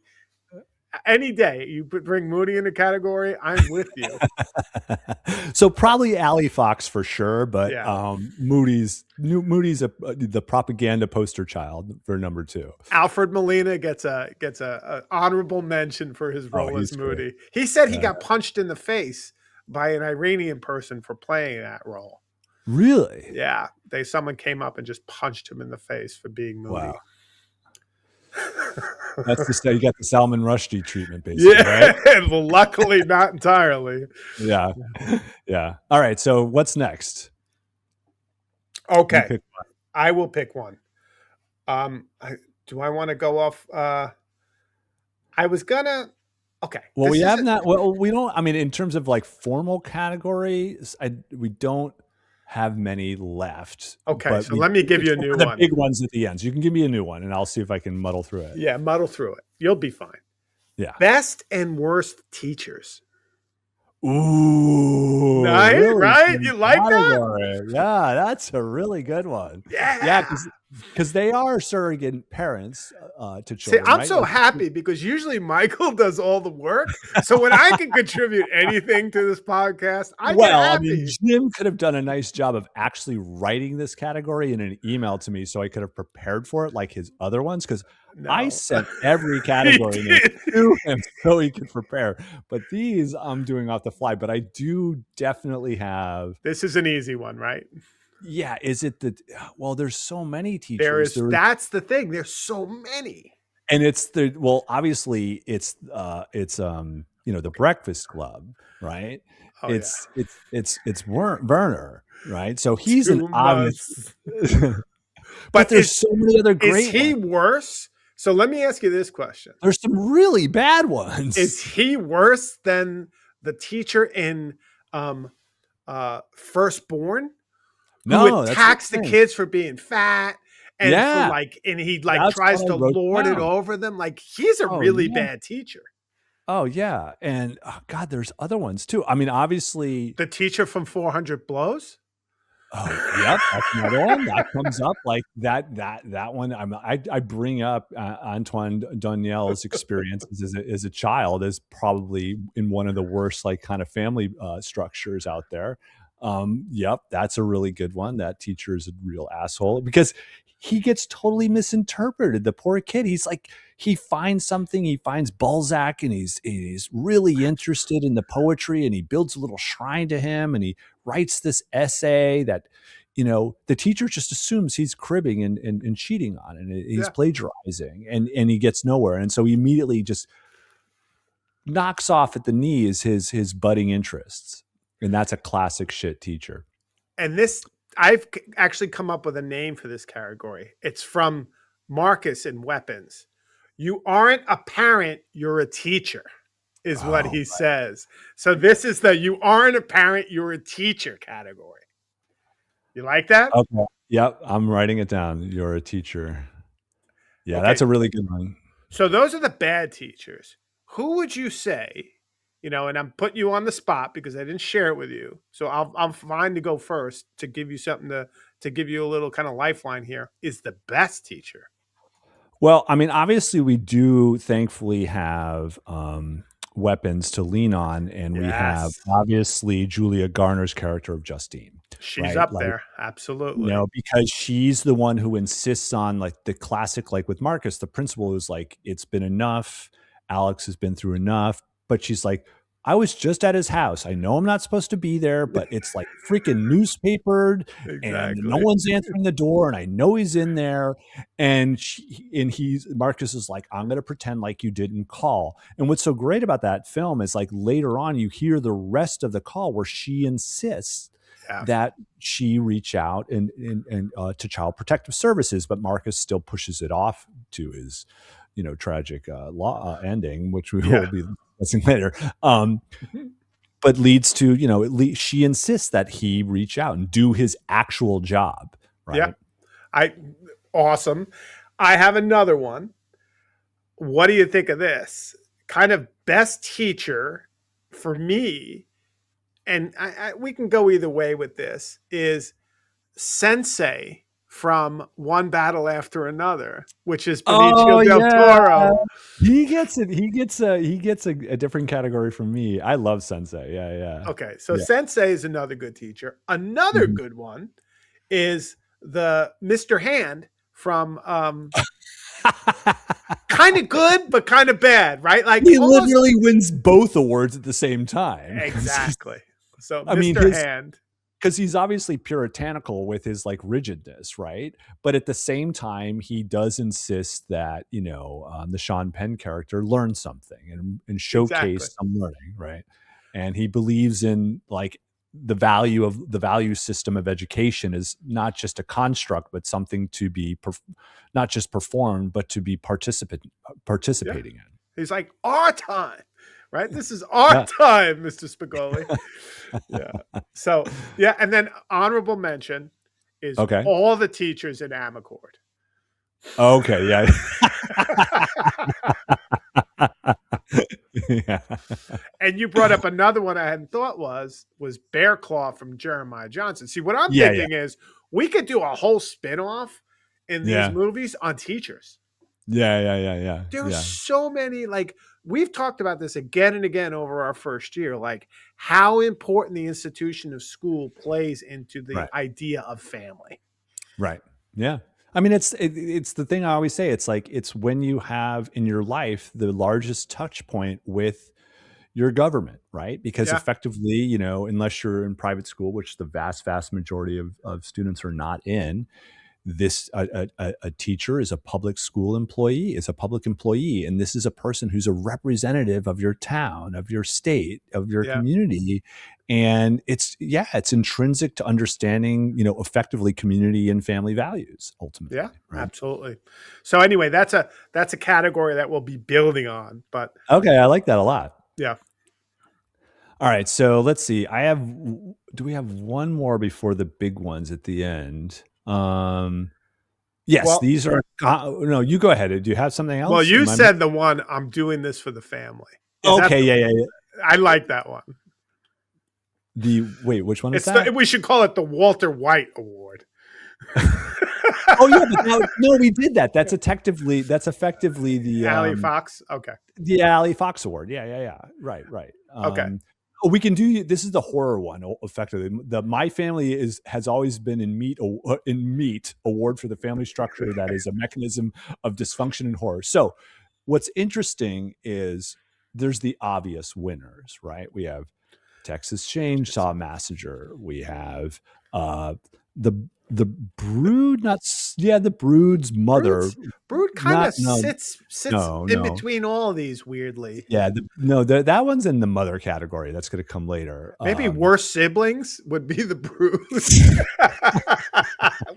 any day you bring Moody in the category, I'm with you. So probably Ali Fox for sure, but Yeah. Moody's the propaganda poster child for number two. Alfred Molina gets a honorable mention for his Oh, role as he's great. Moody. He said he Yeah. got punched in the face by an Iranian person for playing that role. Really? Yeah, someone came up and just punched him in the face for being Wow. Moody. You got the Salman Rushdie treatment, basically, right? Yeah, well, luckily not entirely. Yeah. Yeah. All right. So what's next? You Okay, pick. I will pick one. Do I want to go off? I was gonna. Okay, Well, we this is have it. not. Well, we don't. I mean, in terms of like formal categories, we don't have many left. Okay, But so let me give you a except new for the one. big ones at the end. So you can give me a new one, and I'll see if I can muddle through it. Yeah, muddle through it. You'll be fine. Yeah. Best and worst teachers. Ooh, Right, really right. good You like that? category. Yeah, that's a really good one. Yeah, Yeah. because they are surrogate parents to See, children, I'm right? so happy because usually Michael does all the work. So when I can contribute anything to this podcast, I get Well, I mean, happy. Jim could have done a nice job of actually writing this category in an email to me so I could have prepared for it like his other ones, because I No. sent every He category name did. to him so he could prepare. But these I'm doing off the fly. But I do definitely have. This is an easy one, right? Yeah, is it that? Well, there's so many teachers. That's the thing. There's so many. And obviously the Breakfast Club, right? Oh yeah. It's Werner, right? So he's an Too obvious. much. But But there's so many other is great he ones. worse? So let me ask you this question. There's some really bad ones. Is he worse than the teacher in um Firstborn, who No, that's what attacks the I'm saying. kids for being fat and Yeah, he like that's tries what I to wrote lord it down. over them? Like, he's a Oh really yeah. bad teacher. Oh yeah, and oh, God, there's other ones too. I mean, obviously. The teacher from 400 Blows? Oh, yep, that's another one that comes up like that one. I bring up Antoine Daniel's experiences as a child as probably in one of the worst like kind of family structures out there. Yep, that's a really good one. That teacher is a real asshole because he gets totally misinterpreted. The poor kid. He's like he finds something. He finds Balzac, and he's really interested in the poetry, and he builds a little shrine to him, and he writes this essay that the teacher just assumes he's cribbing and cheating on it, and he's Yeah. plagiarizing, and he gets nowhere, and so he immediately just knocks off at the knees his budding interests, and that's a classic shit teacher. And this, I've actually come up with a name for this category. It's from Marcus in Weapons. You aren't a parent, you're a teacher, is what Oh, he says. So this is the you aren't a parent, you're a teacher category. You like that? okay, yep, I'm writing it down. You're a teacher. Yeah, that's Okay. a really good one. So those are the bad teachers. Who would you say, and I'm putting you on the spot because I didn't share it with you. So I'm fine to go first to give you something to give you a little kind of lifeline here. Is the best teacher. Well, I mean, obviously, we do thankfully have weapons to lean on, and we have Yes. obviously Julia Garner's character of Justine, She's right? up Like, there. Absolutely. because she's the one who insists on like the classic, like with Marcus, the principal is like, it's been enough. Alex has been through enough, but she's like, I was just at his house. I know I'm not supposed to be there, but it's like freaking newspapered and no Exactly. one's answering the door. And I know he's in there. Marcus is like, I'm going to pretend like you didn't call. And what's so great about that film is like later on, you hear the rest of the call where she insists Yeah. that she reach out and to Child Protective Services, but Marcus still pushes it off to his, tragic law ending, which we Yeah. will be discussing later. But leads to, she insists that he reach out and do his actual job, Yeah. right? I awesome. I have another one. What do you think of this? Kind of best teacher for me, and we can go either way with this, is Sensei from One Battle After Another, which is Oh Benicio del yeah, Toro. he gets it. He gets a different category from me. I love Sensei. Yeah, yeah, Okay, so yeah. Sensei is another good teacher. Another Mhm. good one is the Mr. Hand from kind of good but kind of bad, right? Like He almost literally wins both awards at the same time. exactly. So I mean, Mr. Hand, because he's obviously puritanical with his like rigidness, right? But at the same time, he does insist that the Sean Penn character learn something and exactly. showcase some learning, right? And he believes in like the value system of education is not just a construct, but something to be not just performed, but to be Yeah. participating in. He's like, our time, right? This is our Yeah. time, Mr. Spigoli. Yeah. So, yeah. And then honorable mention is Okay. all the teachers in Amicord. Okay. Yeah. Yeah. And you brought up another one I hadn't thought was Bear Claw from Jeremiah Johnson. See, what I'm Yeah. Yeah. thinking is we could do a whole spin-off in these Yeah. movies on teachers. Yeah. Yeah. Yeah. Yeah. There's Yeah. so many, like we've talked about this again and again over our first year, like how important the institution of school plays into the Right. idea of family. Right. Yeah. I mean, it's the thing I always say. It's like it's when you have in your life the largest touch point with your government, right? Because Yeah, effectively, unless you're in private school, which the vast majority of students are not in, this a teacher is a public school employee, is a public employee, and this is a person who's a representative of your town, of your state, of your yeah, community. And it's intrinsic to understanding effectively community and family values yeah, ultimately, right? absolutely. So anyway, that's a category that we'll be building on. But Okay, I like that a lot. yeah. All right, so let's see. Do we have one more before the big ones at the end? Yes, Well, these are no, you go ahead. Do you have something well, else? you said the one I'm doing this for the family. Is that Okay, yeah, yeah, yeah. I like that one. The wait, which one is It's the that? we should call it the Walter White Award. Oh yeah, but no, we did that. That's effectively Allie Fox. Okay. the Alley Fox Award. Yeah, yeah, yeah. Right, right. Okay. Oh, we can do this is the horror one effectively. The My Family is has always been in Meat award for the family structure that is a mechanism of dysfunction and horror. So, what's interesting is there's the obvious winners, right? We have Texas Chainsaw Massacre. We have uh, the the Brood, not yeah, the Brood's mother, Brood kind not of no sits no in no. between all these weirdly. Yeah, no, that one's in the mother category. That's going to come later. Maybe worst siblings would be the Brood.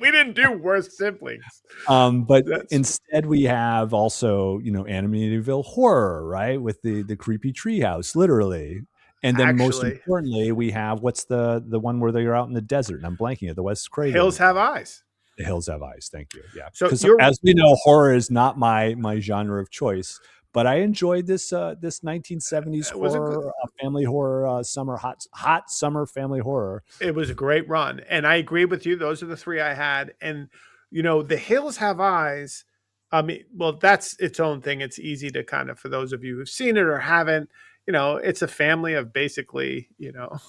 We didn't do worst siblings. But That's instead we have also, Amityville Horror, right, with the creepy treehouse, literally. And then most actually importantly, we have what's the one where they're out in the desert, and I'm blanking at the Wes Craven. Hills Have Eyes. The Hills Have Eyes. Thank you. Yeah, So because you're as we know, horror is not my genre of choice. But I enjoyed this 1970s it was a good, horror, family horror, summer hot summer family horror. it was a great run, and I agree with you. Those are the three I had, and the Hills Have Eyes. I mean, well, that's its own thing. It's easy to kind of, for those of you who've seen it or haven't, it's a family of basically,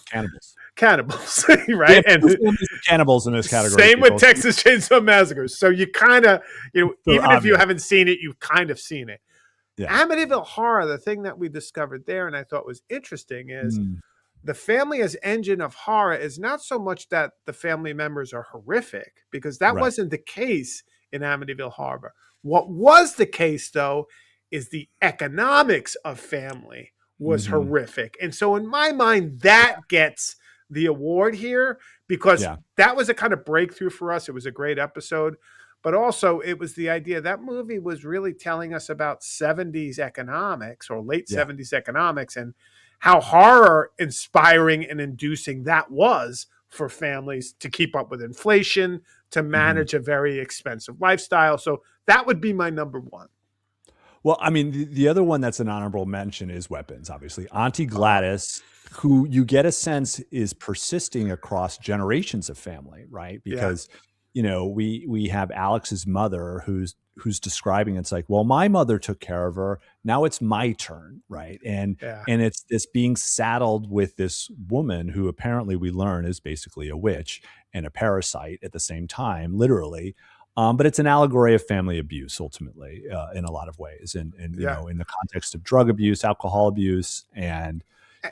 Cannibals. cannibals, We right? have two And families of cannibals in this category. same with People. Texas Chainsaw Massacres. So you kind of, So even if you obvious. haven't seen it, you've kind of seen it. Yeah. Amityville Horror, the thing that we discovered there and I thought was interesting is Mm, the family as engine of horror is not so much that the family members are horrific, because that right. wasn't the case in Amityville Harbor. What was the case, though, is the economics of family was Hmm. horrific. And so, in my mind, that gets the award here because Yeah. that was a kind of breakthrough for us. It was a great episode. But also, it was the idea that movie was really telling us about 70s economics or late Yeah. 70s economics and how horror inspiring and inducing that was for families to keep up with inflation, to Hmm. manage a very expensive lifestyle. So that would be my number one. Well, I mean, the other one that's an honorable mention is Weapons, obviously. Auntie Uh, Gladys, who you get a sense is persisting across generations of family, right? yeah, Because, we have Alex's mother who's describing it's like, well, my mother took care of her. Now it's my turn, right? And yeah, and it's this being saddled with this woman who apparently we learn is basically a witch and a parasite at the same time, literally. But it's an allegory of family abuse, ultimately, in a lot of ways, and yeah. in the context of drug abuse, alcohol abuse, and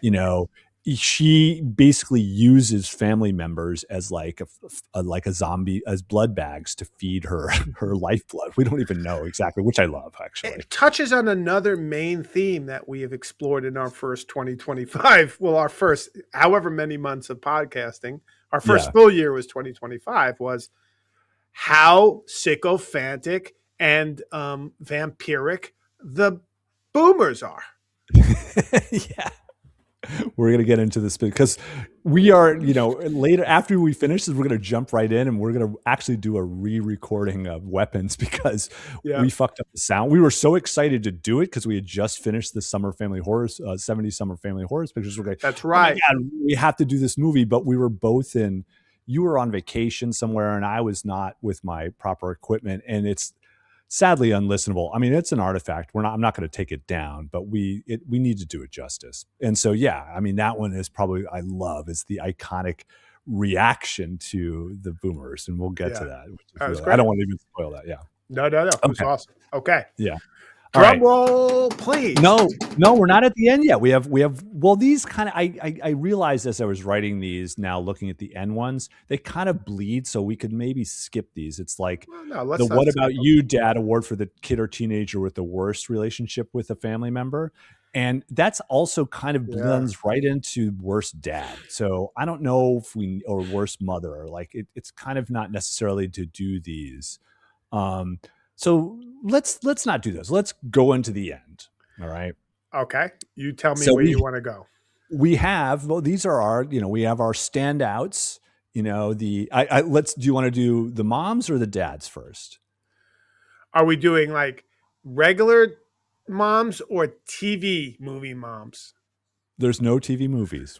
you know, she basically uses family members as like a zombie, as blood bags to feed her her lifeblood. We don't even know exactly, which I love actually. It touches on another main theme that we have explored in our first 2025. Well, our first however many months of podcasting, our first Yeah. full year was 2025, was how sycophantic and vampiric the boomers are. Yeah. We're going to get into this because we are, later after we finish this, we're going to jump right in and we're going to actually do a re-recording of Weapons because Yeah, we fucked up the sound. We were so excited to do it because we had just finished the summer family horrors, 70s summer family horrors pictures. We're like, that's oh my right. God, we have to do this movie. But we were both you were on vacation somewhere and I was not with my proper equipment. And it's sadly unlistenable. I mean, it's an artifact. I'm not going to take it down, but we need to do it justice. And so, yeah, I mean, that one is probably I love is the iconic reaction to the boomers, and we'll get to Yeah, that. Which is that was really, I great. don't want to even spoil that. Yeah. No, no, no. It was Okay. awesome. Okay. Yeah. All Drum right. roll, please. No, we're not at the end yet. We have well, these kind of I realized as I was writing these, now looking at the end ones, they kind of bleed, so we could maybe skip these. It's like Well, no, the let's not What skip About them. You Dad award for the kid or teenager with the worst relationship with a family member. And that's also kind of Yeah. blends right into worst dad. So I don't know if or worst mother, or like it's kind of not necessarily to do these. Um, so let's not do this. Let's go into the end. All right. Okay. You tell me So where you want to go. we have, well, these are our, we have our standouts. Do you want to do the moms or the dads first? Are we doing like regular moms or TV movie moms? There's no TV movies.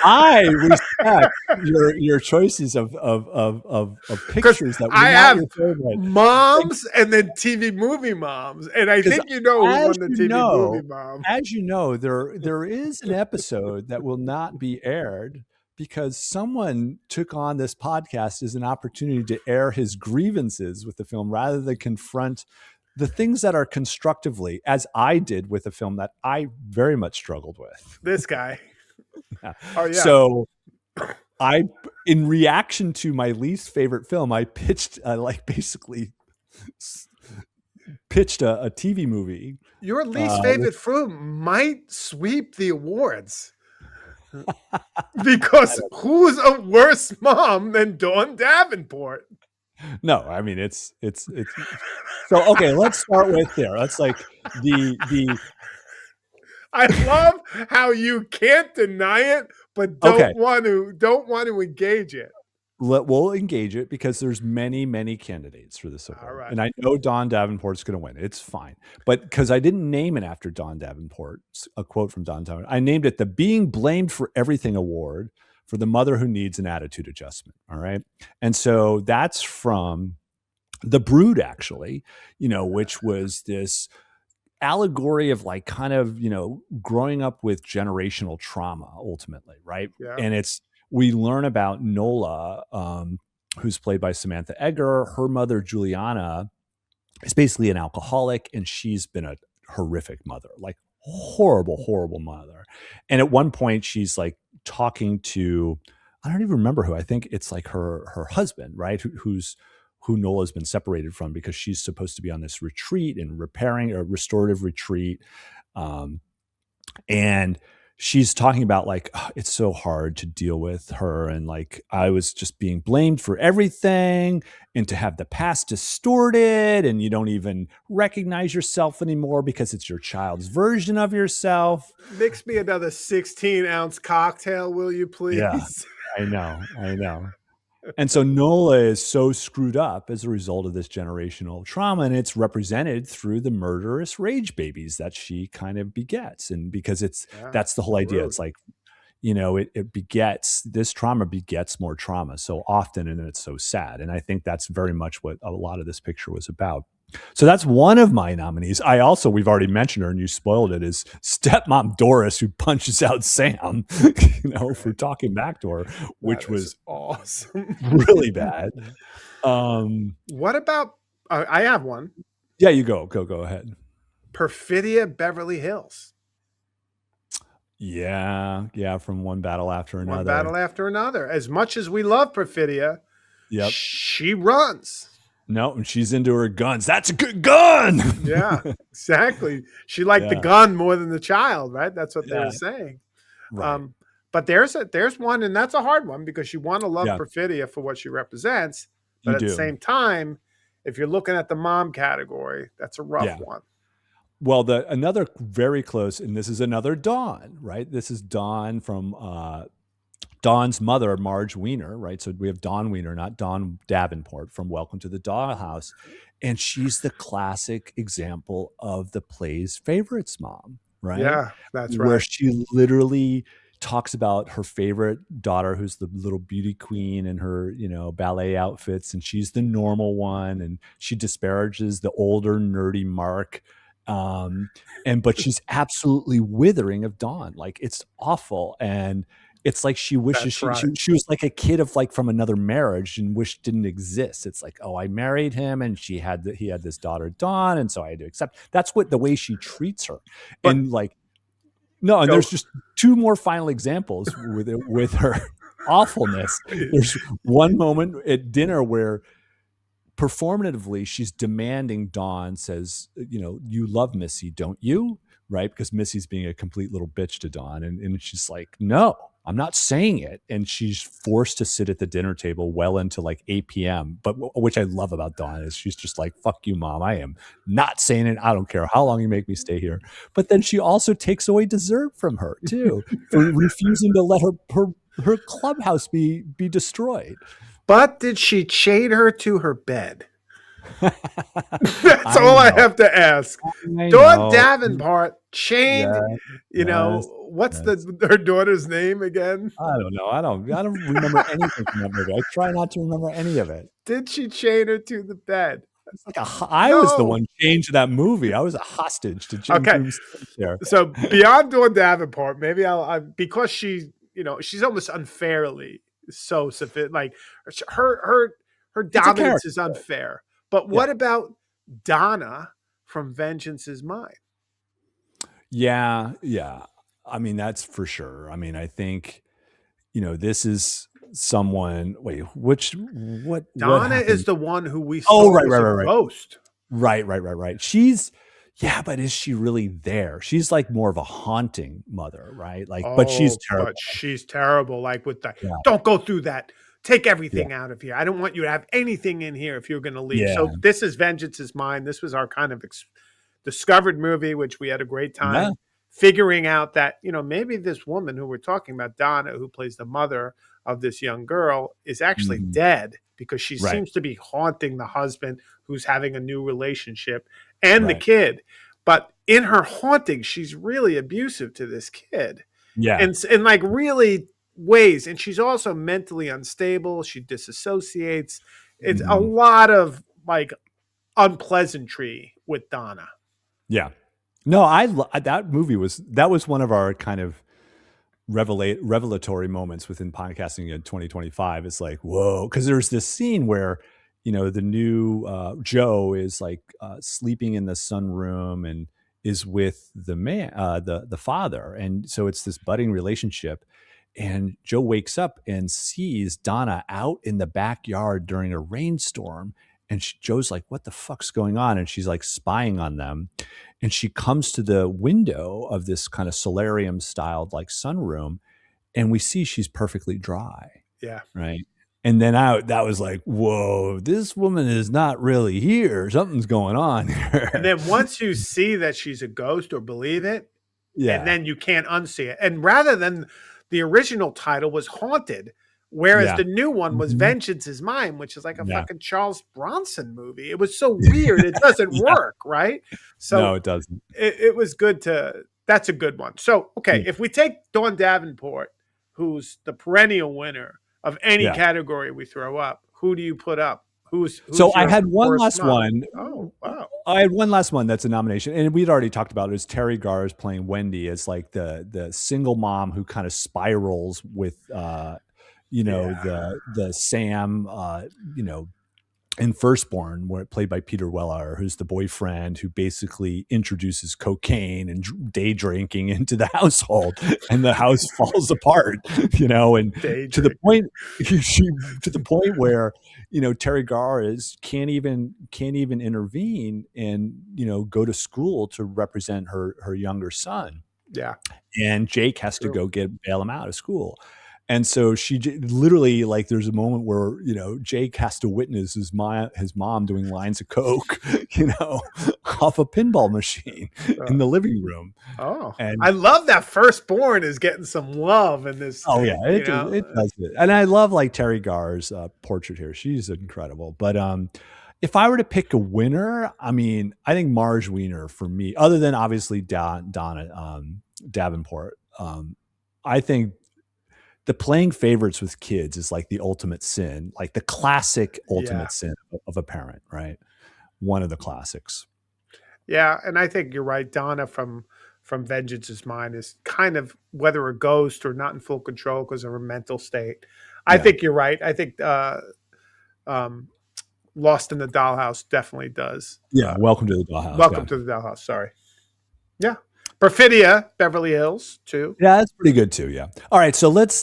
I respect your choices of Because pictures that were I not have your favorite. moms and then TV movie moms, and I Because think you know who's as one of the you TV movie know, moms. there is an episode that will not be aired because someone took on this podcast as an opportunity to air his grievances with the film rather than confront the things that are constructively, as I did with a film that I very much struggled with. This guy. Yeah. Oh yeah. So I, in reaction to my least favorite film, I pitched, like basically pitched a TV movie. Your least With, favorite film might sweep the awards. Because who's a worse mom than Dawn Davenport? no, I mean it's so okay. Let's start with there. That's like the I love how you can't deny it, but okay. don't want to engage it. We'll engage it because there's many candidates for this All award, right. and I know Dawn Davenport's going to win. It's fine, but because I didn't name it after Dawn Davenport, a quote from Dawn Davenport, I named it the "Being Blamed for Everything" award for the mother who needs an attitude adjustment. All right, and so that's from The Brood, actually, which was this allegory of like kind of growing up with generational trauma ultimately, right? Yeah. And we learn about Nola, who's played by Samantha Eggar. Her mother Juliana is basically an alcoholic, and she's been a horrific mother, like horrible mother. And at one point she's like talking to, I don't even remember who, I think it's like her husband, right, who Nola's been separated from because she's supposed to be on this retreat and repairing a restorative retreat. And she's talking about like, "Oh, it's so hard to deal with her. And like, I was just being blamed for everything and to have the past distorted. And you don't even recognize yourself anymore because it's your child's version of yourself." Mix me another 16-ounce cocktail, will you Yeah, please? I know. And so Nola is so screwed up as a result of this generational trauma, and it's represented through the murderous rage babies that she kind of begets. And because Yeah, that's the whole idea. rude. It's like, it begets, this trauma begets more trauma so often, and it's so sad. And I think that's very much what a lot of this picture was about. So that's one of my nominees. We've already mentioned her and you spoiled it, is stepmom Doris, who punches out Sam, for talking back to her, That which is was awesome. really bad. What about? I have one. Yeah, you go ahead. Perfidia Beverly Hills. Yeah, from one battle after One another. battle after another. As much as we love Perfidia, Yep. she runs. No, and she's into her guns. That's a good gun. Yeah, exactly. She liked the Yeah. gun more than the child, right? That's what they Yeah. were saying. Right. But there's one, and that's a hard one because you want to love Yeah. Perfidia for what she represents, but You at the do. same time, if you're looking at the mom category, that's a rough Yeah. one. Well, another very close, and this is another Dawn, right? This is Dawn from Dawn's mother, Marge Weiner, right? So we have Dawn Weiner, not Dawn Davenport, from Welcome to the Dollhouse. And she's the classic example of the play's favorites mom, right? Yeah, that's Where right. she literally talks about her favorite daughter, who's the little beauty queen in her, ballet outfits, and she's the normal one, and she disparages the older nerdy Mark. But she's absolutely withering of Dawn. Like, it's awful. And it's like she wishes she was like a kid of like from another marriage and wished didn't exist. It's like, oh, I married him and he had this daughter Dawn, and so I had to accept. That's what the way she treats her. But, and like, no, and there's just two more final examples with her awfulness. There's one moment at dinner where performatively she's demanding, Dawn says, you love Missy, don't you? Right? Because Missy's being a complete little bitch to Dawn. And she's like, no, I'm not saying it. And she's forced to sit at the dinner table well into like 8 p.m. But which I love about Dawn is she's just like, fuck you, mom. I am not saying it. I don't care how long you make me stay here. But then she also takes away dessert from her too for refusing to let her clubhouse be destroyed. But did she chain her to her bed? That's I all I know. have to ask. I Dawn know. Davenport chained, Yes, yes, what's yes. her daughter's name again? I don't know. I don't remember anything from that movie. I try not to remember any of it. Did she chain her to the bed? It's like I was the No. one chained to that movie. I was a hostage to Jim Okay. Groom's there. So beyond Dawn Davenport, maybe because she's almost unfairly so like her It's a dominance character. is unfair. But Yeah. what about Donna from Vengeance is Mine? Yeah, yeah. I mean, that's for sure. I mean, I think, this is someone wait, what Donna is happened? the one who we Oh, saw right, was right, a right, right. ghost. Right, right, right, right. Yeah, but is she really there? She's like more of a haunting mother, right? Like, but she's Oh, but terrible. she's terrible. Like with the Yeah, don't go through that. Take yeah, everything out of here. I don't want you to have anything in here if you're going to leave. yeah, So this is Vengeance is Mine. This was our kind of discovered movie, which we had a great yeah. time figuring out that, maybe this woman who we're talking about, Donna, who plays the mother of this young girl, is actually Mhm. dead because she Right, seems to be haunting the husband who's having a new relationship and the right. kid. But in her haunting, she's really abusive to this kid Yeah. and in like really ways. And she's also mentally unstable. She disassociates. It's a Mhm. lot of like unpleasantry with Donna. Yeah. No, that was one of our kind of revelatory moments within podcasting in 2025. It's like, whoa, because there's this scene where the new Joe is like sleeping in the sunroom and is with the man, the father, and so it's this budding relationship. And Joe wakes up and sees Donna out in the backyard during a rainstorm. And Joe's like, what the fuck's going on? And she's like spying on them. And she comes to the window of this kind of solarium styled like sunroom, and we see she's perfectly dry, Yeah. right? And then that was like, whoa, this woman is not really here. Something's going on And here. then once you see that she's a ghost or believe it, and Yeah, then you can't unsee it. And rather than the original title was Haunted, whereas yeah, the new one was mhm, Vengeance is Mine, which is like a yeah, fucking Charles Bronson movie. It was so weird. It doesn't yeah. work, right? No, So it doesn't. it was good that's a good one. So, okay, Yeah, if we take Dawn Davenport, who's the perennial winner of any yeah. category we throw up, who do you put up? So Who's your first nom? Oh, wow. I had one last one that's a nomination, and we'd already talked about it. Is Terry Garr playing Wendy as like the single mom who kind of spirals with Yeah. the Sam in Firstborn, where played by Peter Weller, who's the boyfriend who basically introduces cocaine and day drinking into the household, and the house falls apart, and Day to the drink. point to the point where Terry Garr can't even intervene and go to school to represent her younger son, Yeah. and Jake has to True. go bail him out of school. And so literally, like, there's a moment where Jake has to witness his mom doing lines of coke, off a pinball machine in Uh, the living room. oh, And I love that Firstborn is getting some love in this, oh yeah, you it know. does it. And I love like Terry Garr's portrait here. She's incredible. But if I were to pick a winner, I mean, I think Marge Wiener for me, other than obviously Donna Davenport. I think the playing favorites with kids is like the ultimate sin, like the classic Yeah. ultimate sin of a parent, right? One of the classics. Yeah, and I think you're right. Donna from Vengeance is Mine is kind of whether a ghost or not in full control because of her mental state. I Yeah. think you're right. I think um, Lost in the Dollhouse definitely does. Yeah. Welcome to the dollhouse. Welcome Yeah. to the Dollhouse. Sorry. Yeah. Perfidia, Beverly Hills, too. Yeah, that's pretty good too. Yeah. All right. So let's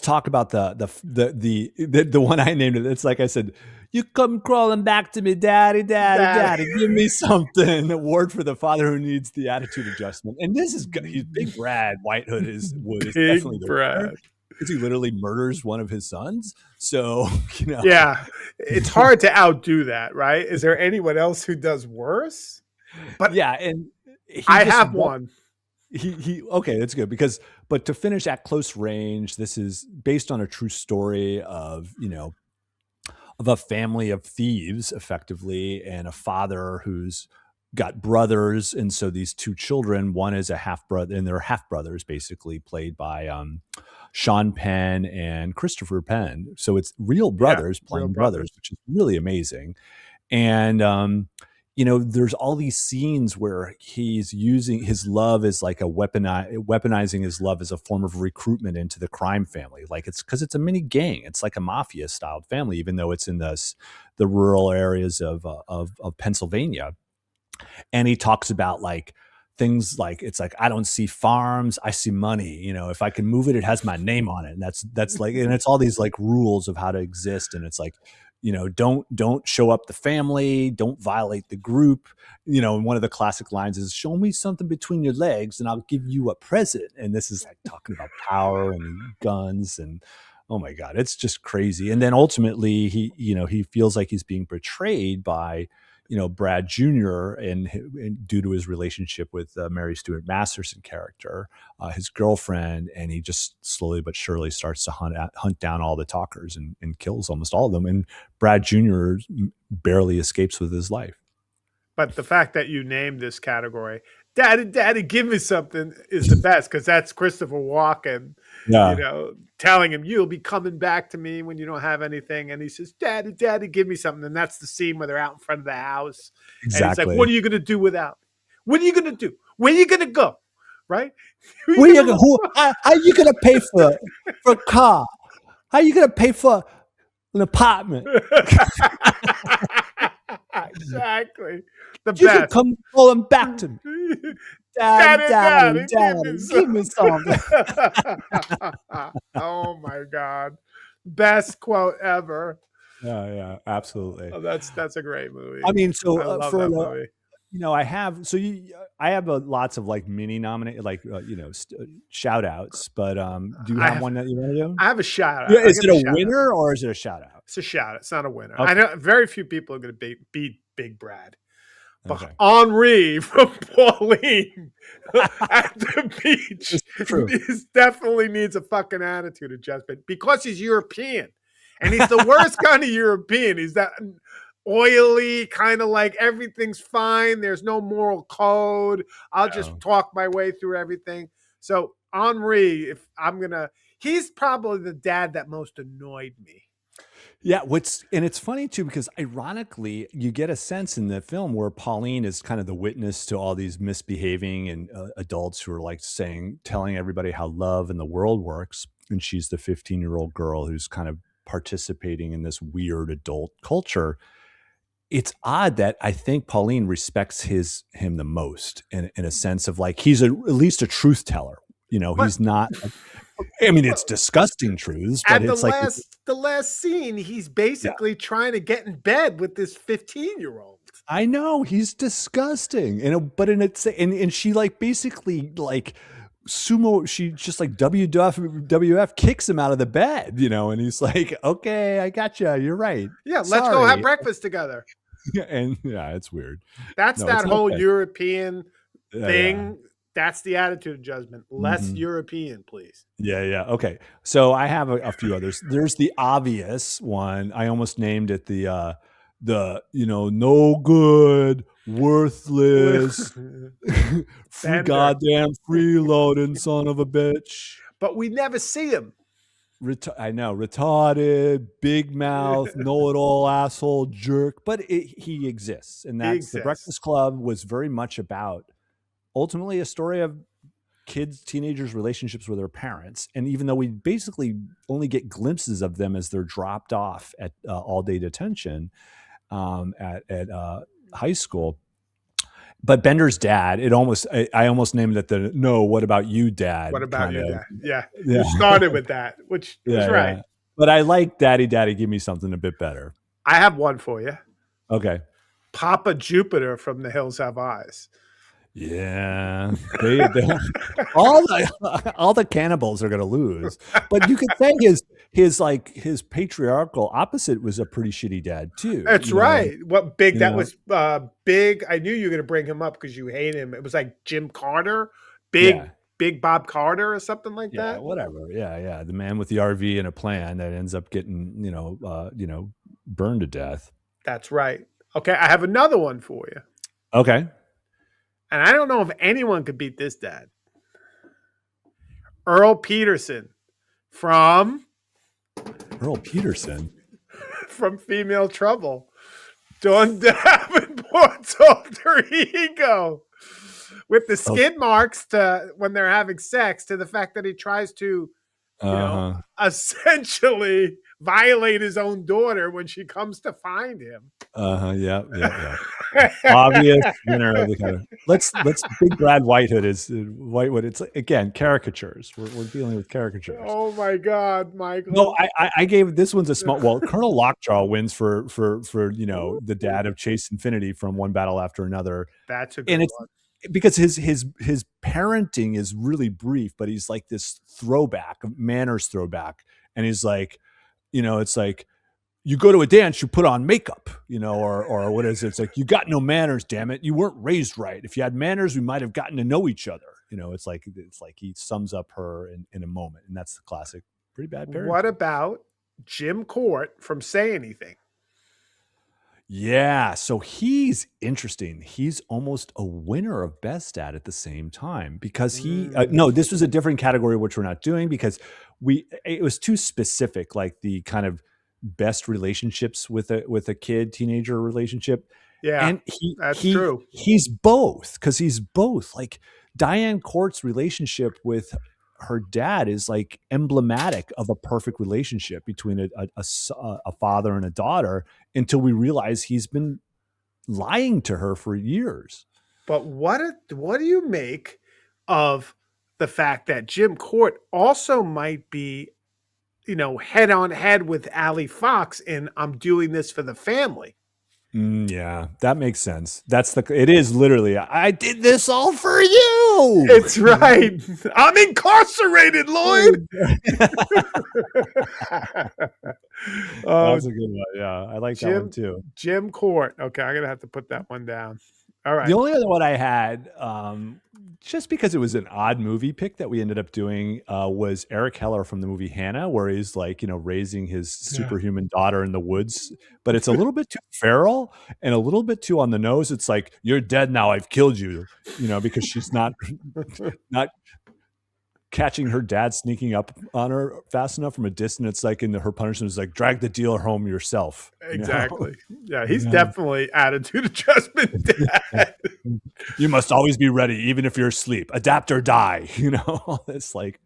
talk about the one I named it. It's like I said, you come crawling back to me, daddy, daddy, That daddy. Give me something. Award for the father who needs the attitude adjustment. And this is good. He's Big Brad Whitehood is definitely Big the winner Brad. because he literally murders one of his sons. So Yeah. It's hard to outdo that, right? Is there anyone else who does worse? But yeah, and he I just have one. he okay, that's good because but to finish at close range, this is based on a true story of of a family of thieves, effectively, and a father who's got brothers. And so these two children, one is a half brother, and they're half brothers, basically played by Sean Penn and Christopher Penn. So it's real Yeah, brothers real playing brothers, brothers. which is really amazing. And there's all these scenes where he's using his love as like a weaponizing his love as a form of recruitment into the crime family. Like it's because it's a mini gang. It's like a mafia styled family, even though it's in the rural areas of Pennsylvania. And he talks about like things like, it's like, I don't see farms, I see money. If I can move it, it has my name on it. And that's like, and it's all these like rules of how to exist. And it's like, don't show up the family, don't violate the group. And one of the classic lines is, show me something between your legs and I'll give you a present. And this is like talking about power and guns. And oh my God, it's just crazy. And then ultimately he feels like he's being betrayed by Brad Jr. and due to his relationship with Mary Stuart Masterson character, his girlfriend, and he just slowly but surely starts to hunt down all the talkers and kills almost all of them. And Brad Jr. barely escapes with his life. But the fact that you named this category, Daddy, Daddy, give me something, is the best because that's Christopher Walken, Yeah, telling him, you'll be coming back to me when you don't have anything. And he says, Daddy, Daddy, give me something. And that's the scene where they're out in front of the house. And he's like, exactly. what are you going to do without me? What are you going to do? Where are you going to go? Right? Who are you Where you going to go? look How you gonna pay for a car? How you gonna pay for an apartment? Exactly. The You could best. come rolling back to me, daddy, Daddy, daddy, Daddy, give me daddy. Give me some. something. Oh my God. Best quote ever. Yeah, yeah, absolutely. Oh, that's a great I movie. mean, so I love for that the movie. I have I have lots of like mini nominate like shout outs, but do you I have have one that you want to do? I have a shout Yeah, out. I'll is give it a a shout out. winner or is it a shout out? It's a shout out. It's not a winner. I Okay, know very few people are going to beat Big Brad. But okay. Henri from Pauline at the beach It's true. definitely needs a fucking attitude adjustment because he's European. And he's the worst kind of European. He's that oily, kind of like everything's fine. There's no moral code. I'll just Yeah. talk my way through everything. So Henri, if I'm gonna, he's probably the dad that most annoyed me. Yeah, it's funny too because ironically, you get a sense in the film where Pauline is kind of the witness to all these misbehaving and adults who are like telling everybody how love and the world works, and she's the 15-year-old girl who's kind of participating in this weird adult culture. It's odd that I think Pauline respects him the most in a sense of like he's at least a truth teller. But He's not. I mean, it's disgusting truths, but at it's like the last scene, he's yeah. basically trying to get in bed with this 15-year-old. I know he's disgusting, but in it's and she like basically like sumo. She just like WWF kicks him out of the bed, and he's like, "Okay, I gotcha. You're right. Yeah, let's go have Sorry." breakfast together. And yeah, it's weird. That's No, it's that not whole good. European Yeah, yeah. thing. That's the attitude adjustment. Less Mhm. European, please. Yeah, yeah. Okay. So I have a few others. There's the obvious one. I almost named it the no good, worthless, free Bender. goddamn freeloading son of a bitch. But we never see him. I know, retarded, big mouth, know it all, asshole, jerk. But he exists, and He that's the exists. Breakfast Club was very much about ultimately a story of teenagers' relationships with their parents. And even though we basically only get glimpses of them as they're dropped off at all day detention at high school. But Bender's dad, I almost named it the no, what about you, What dad? about Kind your of. dad? Yeah, Yeah. you started with that, which was Yeah. right. Yeah. But I like Daddy, Daddy, give me something a bit better. I have one for you. Okay. Papa Jupiter from The Hills Have Eyes. Yeah, they all the cannibals are gonna lose, but you could say his patriarchal opposite was a pretty shitty dad too. That's right. What big You that know, was big. I knew you were gonna bring him up because you hate him. It was like Jim Carter, yeah, big Bob Carter or something like yeah, that. whatever, yeah, yeah. The man with the RV and a plan that ends up getting burned to death. That's right. Okay, I have another one for you. Okay. And I don't know if anyone could beat this dad. Earl Peterson from Earl Peterson. from Female Trouble. Dawn Davenport's alter ego. With the Oh, skid marks to when they're having sex, to the fact that he tries to, uh-huh. essentially violate his own daughter when she comes to find him. Uh-huh. Yeah, yeah, yeah. Obvious winner of the kind of let's Big Brad Whitehood is Whitewood. It's again caricatures. We're dealing with caricatures. Oh my God, No, Michael. I gave this one's a small. Well, Colonel Lockjaw wins for the dad of Chase Infinity from One Battle After Another, That's a and good it's one. because his parenting is really brief, but he's like this throwback, manners throwback, and he's like, it's like you go to a dance, you put on makeup, or what is it? It's like you got no manners, damn it, you weren't raised right. If you had manners, we might have gotten to know each other. It's like he sums up her in a moment, and that's the classic, pretty bad What parenting. about Jim Court from Say Anything? Yeah, so he's interesting. He's almost a winner of Best Dad at the same time because Mm, no, this was a different category which we're not doing because it was too specific, like the kind of best relationships with a kid teenager relationship, yeah, and he that's he true. he's both because he's both like Diane Court's relationship with her dad is like emblematic of a perfect relationship between a father and a daughter until we realize he's been lying to her for years. But what do you make of the fact that Jim Court also might be, head on head with Ali Fox in I'm doing this for the family? Yeah, that makes sense. It is literally, I did this all for you. It's right. I'm incarcerated, Lloyd. Oh, That's a good one. Yeah, I like that one Jim too. Jim Court. Okay, I'm gonna have to put that one down. All The right. only other one I had, just because it was an odd movie pick that we ended up doing, was Eric Heller from the movie Hannah, where he's like, raising his Yeah. superhuman daughter in the woods. But it's a little bit too feral and a little bit too on the nose. It's like, you're dead now. I've killed you, because she's not catching her dad sneaking up on her fast enough from a distance. It's like her punishment is like, drag the dealer home yourself. Exactly. Yeah, he's Yeah. definitely attitude adjustment dad. You must always be ready, even if you're asleep. Adapt or die. It's like,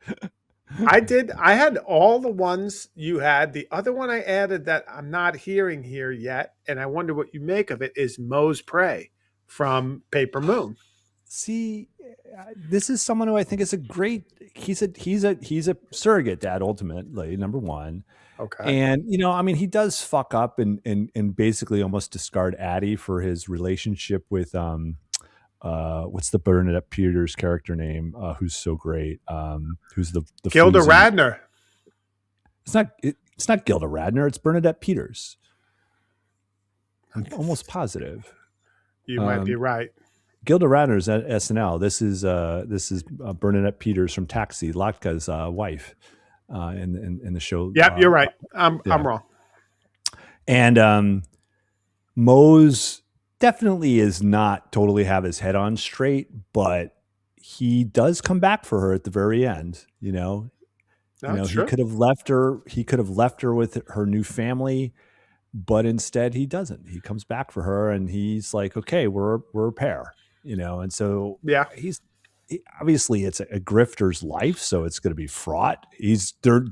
I had all the ones you had. The other one I added that I'm not hearing here yet, and I wonder what you make of it, is Moe's Prey from Paper Moon. see, this is someone who I think is a great. He's a surrogate dad, ultimately, number one. Okay. And I mean, he does fuck up and basically almost discard Addie for his relationship with what's the Bernadette Peters character name, who's so great, who's the Gilda floozy. Radner. It's not Gilda Radner, it's Bernadette Peters. I'm almost positive. You might be um right. Gilda Radner's at SNL. This is Bernadette Peters from Taxi, Latka's wife, in the show. Yep, you're right. I'm Yeah, wrong. and Mose definitely is not totally have his head on straight, but he does come back for her at the very end. That's He true. could have left her. He could have left her with her new family, but instead he doesn't. He comes back for her, and he's like, "Okay, we're a pair," And so Yeah, obviously it's a grifter's life, so it's going to be fraught. They're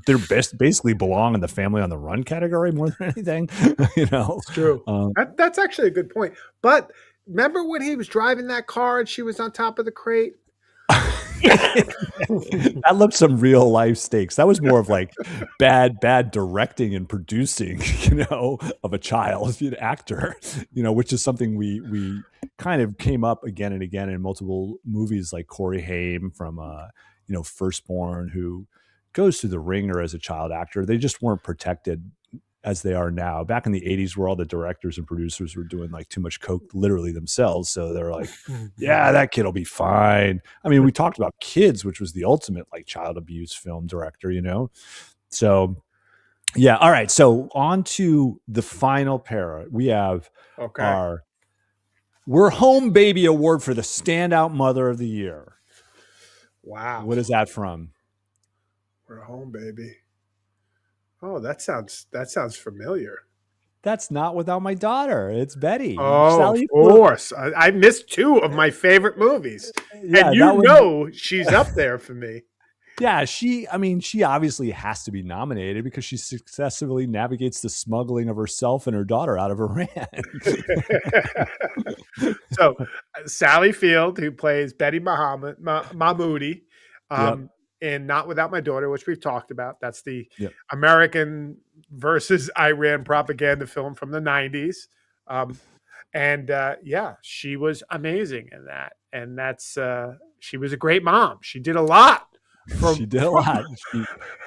basically belong in the family on the run category more than anything, you know. it's true. Um, That's actually a good point. But remember when he was driving that car and she was on top of the crate? that left some real life stakes. That was more of like bad directing and producing, of a child actor, which is something we kind of came up again and again in multiple movies, like Corey Haim from Firstborn, who goes through the ringer as a child actor. They just weren't protected as they are now. Back in the 80s, where all the directors and producers were doing like too much coke literally themselves, so they're like, yeah, that kid will be fine. I mean, we talked about Kids, which was the ultimate like child abuse film director, so Yeah. All right. So on to the final pair. We have Okay. our We're Home Baby Award for the Standout Mother of the Year. Wow. What is that from? We're home, baby. Oh, that sounds familiar. That's Not Without My Daughter. It's Betty. Oh, of Sally Field. course. I missed two of my favorite movies. And Yeah, that was she's up there for me. yeah, I mean, she obviously has to be nominated because she successfully navigates the smuggling of herself and her daughter out of Iran. So, Sally Field, who plays Betty Mahmoudi, Yep. um, in Not Without My Daughter, which we've talked about. That's the Yep. American versus Iran propaganda film from the 90s. Um, and yeah, she was amazing in that. And she was a great mom. She did a lot She from, did a lot.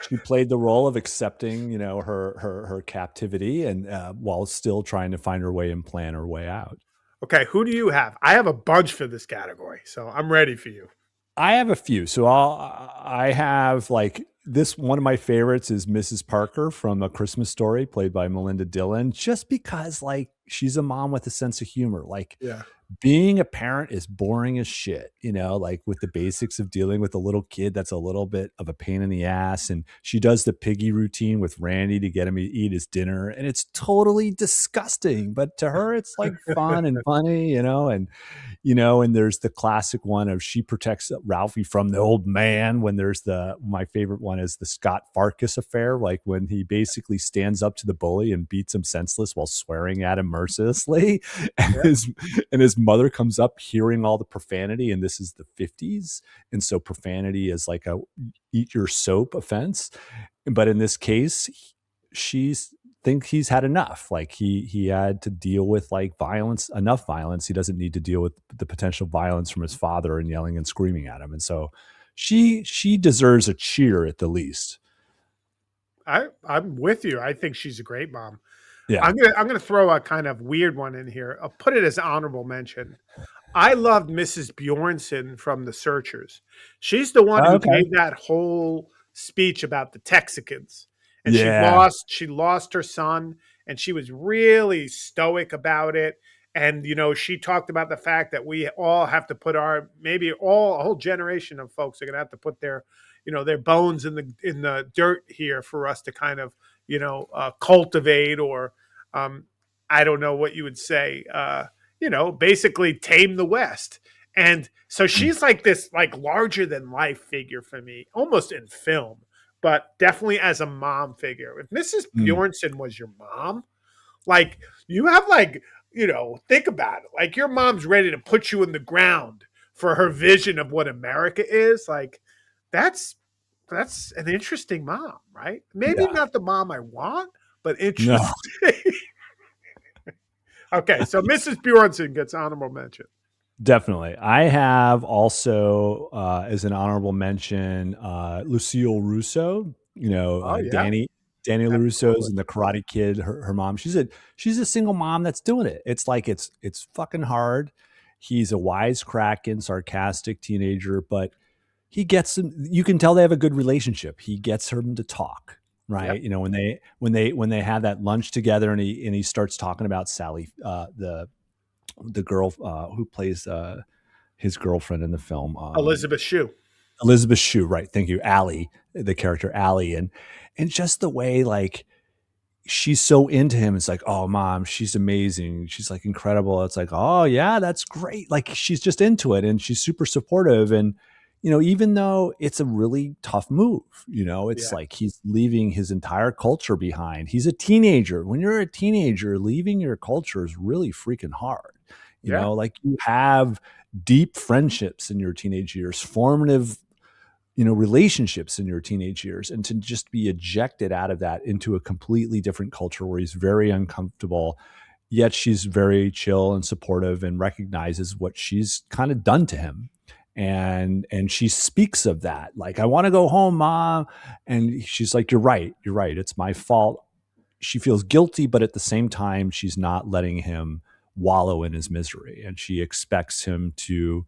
She played the role of accepting, her captivity and while still trying to find her way and plan her way out. okay, who do you have? I have a bunch for this category, so I'm ready for you. I have a few. So I have like this one of my favorites is Mrs. Parker from A Christmas Story, played by Melinda Dillon, just because like she's a mom with a sense of humor. Like Yeah. being a parent is boring as shit, like with the basics of dealing with a little kid that's a little bit of a pain in the ass. And she does the piggy routine with Randy to get him to eat his dinner. And it's totally disgusting. But to her, it's like fun and funny, and there's the classic one of she protects Ralphie from the old man. When there's my favorite one is the Scott Farkas affair, like when he basically stands up to the bully and beats him senseless while swearing at him mercilessly. And Yeah. his mother comes up hearing all the profanity, and this is the 50s. And so profanity is like a eat your soap offense. But in this case, she's think he's had enough. Like he had to deal with like violence, enough violence. He doesn't need to deal with the potential violence from his father and yelling and screaming at him. And so she deserves a cheer at the least. I'm with you. I think she's a great mom. Yeah. I'm gonna throw a kind of weird one in here. I'll put it as honorable mention. I loved Mrs. Bjornson from The Searchers. She's the one who Okay. gave that whole speech about the Texicans, and Yeah. she lost her son, and she was really stoic about it. And she talked about the fact that we all have to put our maybe a whole generation of folks are going to have to put their bones in the dirt here for us to kind of cultivate or um, I don't know what you would say. Basically tame the West. And so Mm. she's like this like larger than life figure for me, almost in film, but definitely as a mom figure. If Mrs. Mm. Bjornson was your mom, like you have like, think about it. Like your mom's ready to put you in the ground for her vision of what America is. Like that's that's an interesting mom, right? Maybe Yeah. not the mom I want, but No. interesting. Okay, so Mrs. Bjornson gets honorable mention. Definitely. I have also, as an honorable mention, Lucille Russo. Oh yeah, Danny LaRusso's absolutely. and the Karate Kid. Her mom. She's a single mom that's doing it. It's like it's fucking hard. He's a wisecracking, sarcastic teenager, but he gets him. You can tell they have a good relationship. He gets him to talk. Yep. Right, when they have that lunch together, and he starts talking about Sally, the girl who plays his girlfriend in the film, Elizabeth Shue. Elizabeth Shue. Right. Thank you. Allie, the character Allie. And just the way like she's so into him. It's like, oh, mom, she's amazing. She's like incredible. It's like, oh, yeah, that's great. Like she's just into it and she's super supportive. And, even though it's a really tough move, it's Yeah. like he's leaving his entire culture behind. He's a teenager. When you're a teenager, leaving your culture is really freaking hard. Yeah. Like you have deep friendships in your teenage years, formative relationships in your teenage years, and to just be ejected out of that into a completely different culture where he's very uncomfortable, yet she's very chill and supportive and recognizes what she's kind of done to him. And she speaks of that like, I want to go home, mom. And she's like, you're right, it's my fault. She feels guilty, but at the same time she's not letting him wallow in his misery, and she expects him to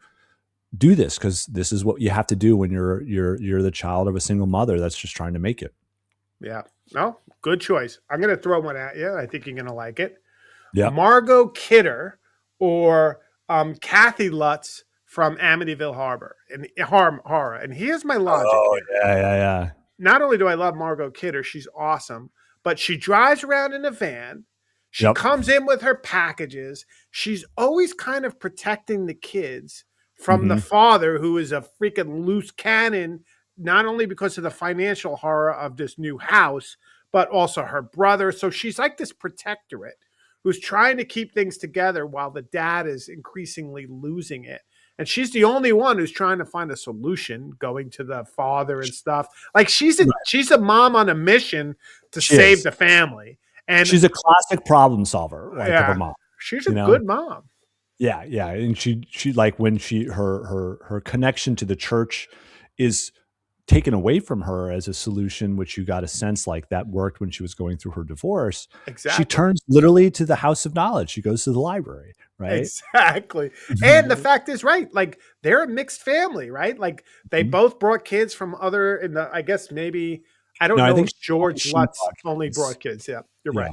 do this because this is what you have to do when you're the child of a single mother that's just trying to make it. Yeah. No, good choice. I'm going to throw one at you. I think you're going to like it. Yep. Margot Kidder or Kathy Lutz from Amityville Harbor and horror. And here's my logic Oh here. yeah, yeah, yeah. Not only do I love Margot Kidder, she's awesome, but she drives around in a van. She Yep. comes in with her packages. She's always kind of protecting the kids from the Hmm. father, who is a freaking loose cannon, not only because of the financial horror of this new house, but also her brother. So she's like this protectorate who's trying to keep things together while the dad is increasingly losing it. And she's the only one who's trying to find a solution, going to the father and stuff. Like Right. she's a mom on a mission to She save is. the family. And She's a classic problem solver, like of a yeah, mom. she's a You know. good mom. Yeah, yeah, and she like when she her connection to the church is taken away from her as a solution, which you got a sense like that worked when she was going through her divorce. She Exactly. turns literally to the house of knowledge. She goes to the library, right? Exactly. And the fact is, right, like they're a mixed family, right? Like they Mhm. both brought kids from other in the I guess maybe I don't No, I know think if George she Lutz bought only kids. brought kids. Yeah, you're Yeah, right.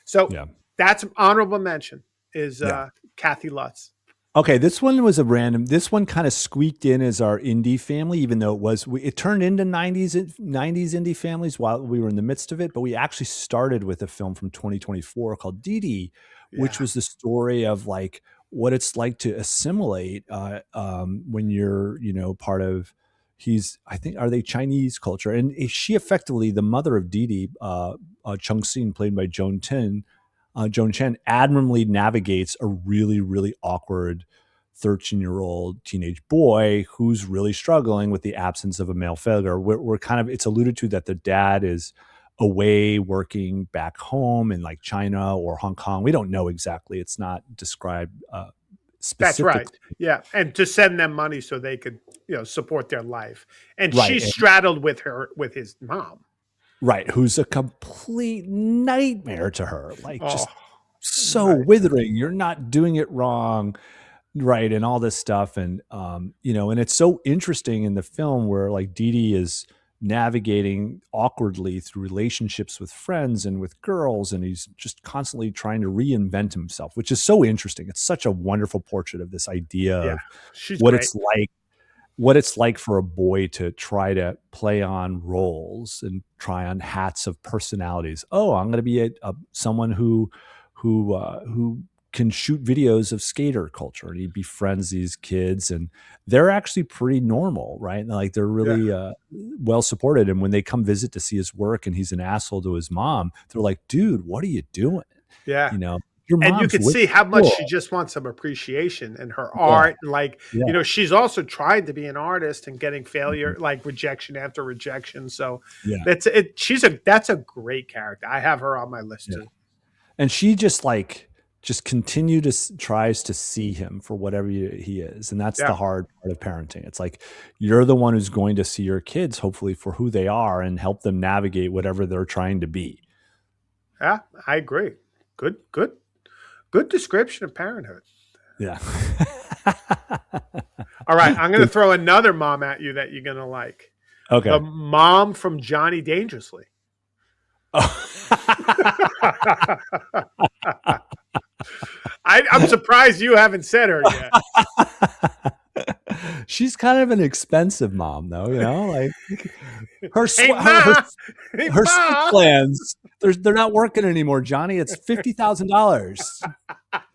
So yeah, that's an honorable mention is yeah. Kathy Lutz. Okay, this one was a random. This one kind of squeaked in as our indie family, even though it turned into '90s indie families while we were in the midst of it. But we actually started with a film from 2024 called Dee Dee, which Yeah. was the story of like what it's like to assimilate when you're part of. I think, are they Chinese culture? And she effectively, the mother of Dee Dee, Chung Sin, played by Joan Chen, admirably navigates a really, really awkward 13-year-old teenage boy who's really struggling with the absence of a male figure. We're kind of, it's alluded to that the dad is away working back home in like China or Hong Kong. We don't know exactly. It's not described That's right. specifically. Yeah. And to send them money so they could, support their life. And she Right. straddled with his mom. Right. Who's a complete nightmare to her. Like Oh, just so night. withering. You're not doing it wrong. Right, and all this stuff, and and it's so interesting in the film where like Dee Dee is navigating awkwardly through relationships with friends and with girls, and he's just constantly trying to reinvent himself, which is so interesting. It's such a wonderful portrait of this idea Yeah. of She's what great. it's like what it's like for a boy to try to play on roles and try on hats of personalities. Oh, I'm going to be someone who can shoot videos of skater culture, and he befriends these kids, and they're actually pretty normal, right? And like they're Yeah. really well supported. And when they come visit to see his work, and he's an asshole to his mom, they're like, "Dude, what are you doing? Yeah. You know, your And you mom's could way see how much cool." she just wants some appreciation in her Yeah, art. Like, yeah, she's also tried to be an artist and getting mhm, failure, like rejection after rejection. So yeah, that's a great character. I have her on my list yeah. too. And she just like just continue to tries to see him for whatever he is, and that's Yeah. the hard part of parenting. It's like you're the one who's going to see your kids hopefully for who they are and help them navigate whatever they're trying to be. Yeah. I agree. Good description of parenthood. Yeah. All right. I'm going to throw another mom at you that you're going to like. The Okay. mom from Johnny Dangerously. I'm surprised you haven't said her yet. She's kind of an expensive mom, though. Like her Hey, Ma. Hey, her SWIFT Ma. plans. They're not working anymore, Johnny. It's $50,000.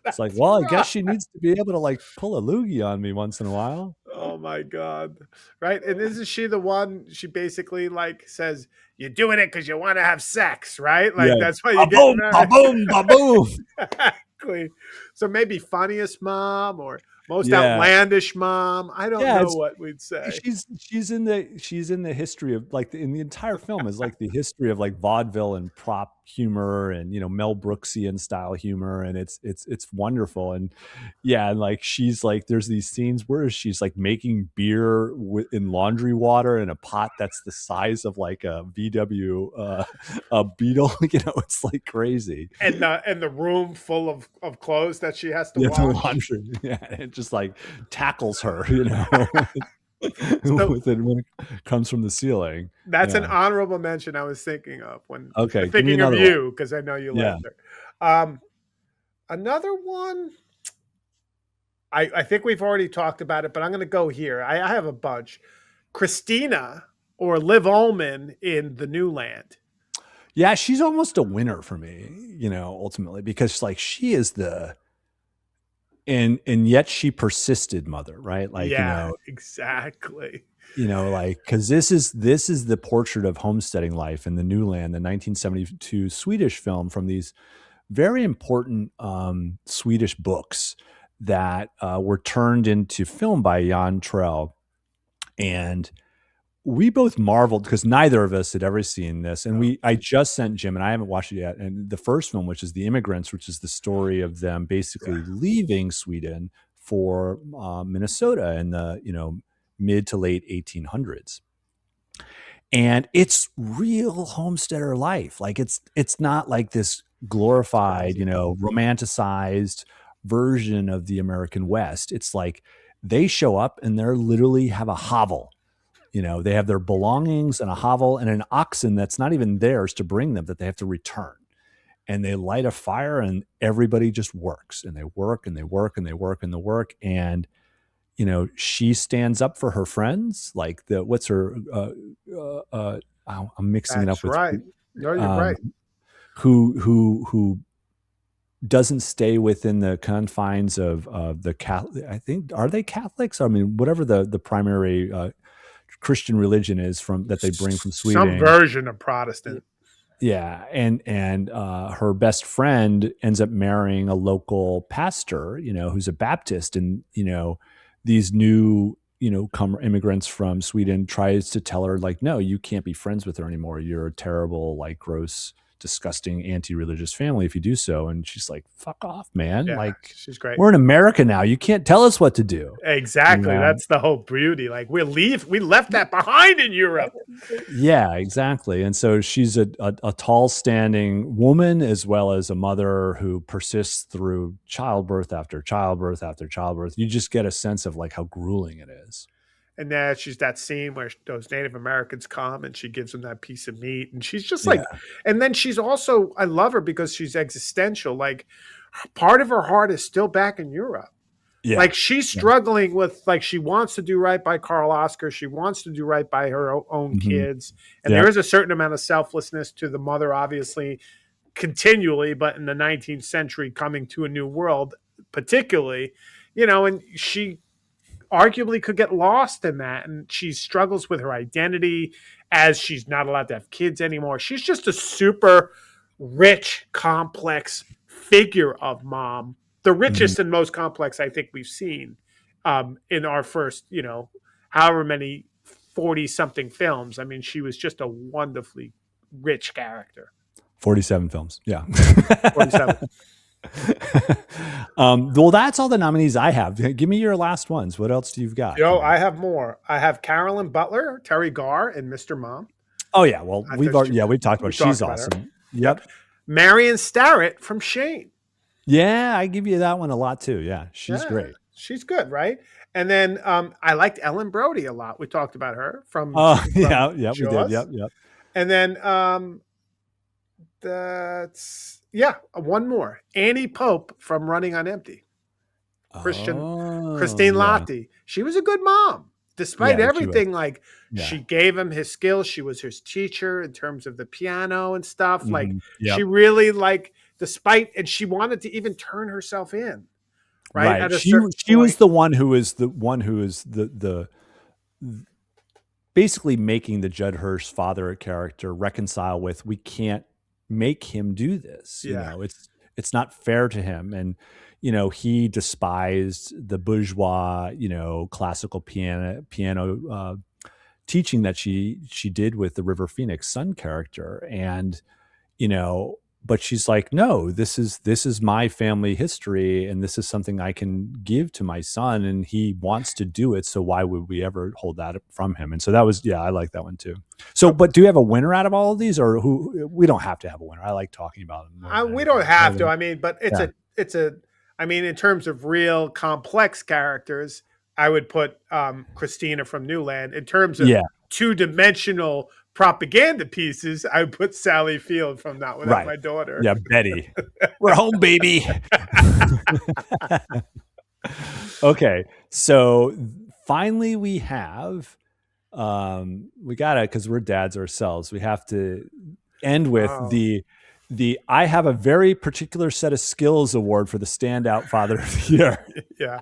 It's like, well, I guess she needs to be able to like pull a loogie on me once in a while. Oh my god. Right? And isn't she the one she basically like says, you're doing it because you want to have sex, right? Like Yeah. that's why you're Ba getting boom, ba married. boom, ba boom. Exactly. So maybe funniest mom or most Yeah. outlandish mom. I don't Yeah. know It's what we'd say. she's in the history of like in the entire film is like the history of like vaudeville and prop humor and Mel Brooksian style humor, and it's wonderful. And yeah, and like she's like there's these scenes where she's like making beer in laundry water in a pot that's the size of like a VW a Beetle. It's like crazy. And the room full of clothes that she has to Yeah, the wash. laundry. Yeah, it just like tackles her. So with it when it comes from the ceiling. that's an Yeah. honorable mention I was thinking of when Okay, give me thinking of another one. you because I know you Yeah. liked her. Um, Another one, I think we've already talked about it, but I'm going to go here. I have a bunch. Christina or Liv Ullman in The New Land. Yeah, she's almost a winner for me, ultimately because like she is and yet she persisted mother, right? Like, Yeah, exactly. like because this is the portrait of homesteading life in the New Land, the 1972 Swedish film from these very important Swedish books that were turned into film by Jan Trell. And we both marveled because neither of us had ever seen this. And No. I just sent Jim, and I haven't watched it yet. And the first film, which is The Immigrants, which is the story of them Yeah. basically leaving Sweden for Minnesota in the mid to late 1800s. And it's real homesteader life. Like it's not like this glorified, Crazy. romanticized version of the American West. It's like they show up and they're literally have a hovel. They have their belongings and a hovel and an oxen that's not even theirs to bring them that they have to return. And they light a fire and everybody just works and they work and they work and they work and they work. And she stands up for her friends. Like what's her? I'm mixing it up That's with right. No, you're um, right. who doesn't stay within the confines of the Catholic. I think are they Catholics? I mean, whatever the primary Christian religion is from that they bring from Some Sweden. version of Protestant. Yeah, and her best friend ends up marrying a local pastor, who's a Baptist, and these new come immigrants from Sweden tries to tell her like, no, you can't be friends with her anymore. You're a terrible, like, gross, disgusting, anti-religious family if you do so. And she's like, fuck off, man. Yeah, Like, she's great. we're in America now. You can't tell us what to do. You Exactly. know? That's the whole beauty. Like we left that behind in Europe. Yeah, exactly. And so she's a tall standing woman as well as a mother who persists through childbirth after childbirth after childbirth. You just get a sense of like how grueling it is. And then she's that scene where those Native Americans come and she gives them that piece of meat. And she's just like, Yeah. and then she's also, I love her because she's existential. Like part of her heart is still back in Europe. Yeah. Like she's Yeah. struggling with, like, she wants to do right by Carl Oscar. She wants to do right by her own Hmm. kids. And there Yep. is a certain amount of selflessness to the mother, obviously, continually, but in the 19th century, coming to a new world, particularly, and she arguably could get lost in that. And she struggles with her identity as she's not allowed to have kids anymore. She's just a super rich, complex figure of mom, the Hmm. richest and most complex I think we've seen in our first, however many 40 something films. I mean, she was just a wonderfully rich character. 47 films. Yeah. 47. Well, that's all the nominees I have. Give me your last ones. What else do you've got? I have more. I have Carolyn Butler, Terry Garr, and Mr. Mom. Oh yeah. Well, I thought she, we've talked about we it. She's talked about her. awesome. Yep. Yep. Marion Starrett from Shane. Yeah, I give you that one a lot too. Yeah, she's Yeah, great. she's good, right? And then I liked Ellen Brody a lot. We talked about her from Oh from yeah, yeah, we did. Jaws. Yep, yep. And then that's one more. Annie Pope from Running on Empty. Oh Christine yeah, Lahti. She was a good mom. Despite yeah, she was. everything, like Yeah. she gave him his skills. She was his teacher in terms of the piano and stuff. Like she Yep. really despite, and she wanted to even turn herself in, right? Right. At a certain She was point. the one who is the basically making the Judd Hirsch father character reconcile with we can't make him do this. Yeah. It's not fair to him. And he despised the bourgeois, classical piano teaching that she did with the River Phoenix Sun character. And you know but she's like, no, this is my family history and this is something I can give to my son and he wants to do it, so why would we ever hold that from him? And so that was, yeah, I like that one too. So but do you have a winner out of all of these, or who? We don't have to have a winner. I like talking about them more than We don't anything. have to. I mean, but Yeah. I mean, in terms of real complex characters, I would put Christina from Newland. In terms of Yeah, two-dimensional propaganda pieces, I would put Sally Field from Not Without right. My Daughter. Yeah, Betty. We're home, baby. Okay, so finally we gotta, because we're dads ourselves, we have to end with Oh, the I have a very particular set of skills award for the standout father of the year. yeah,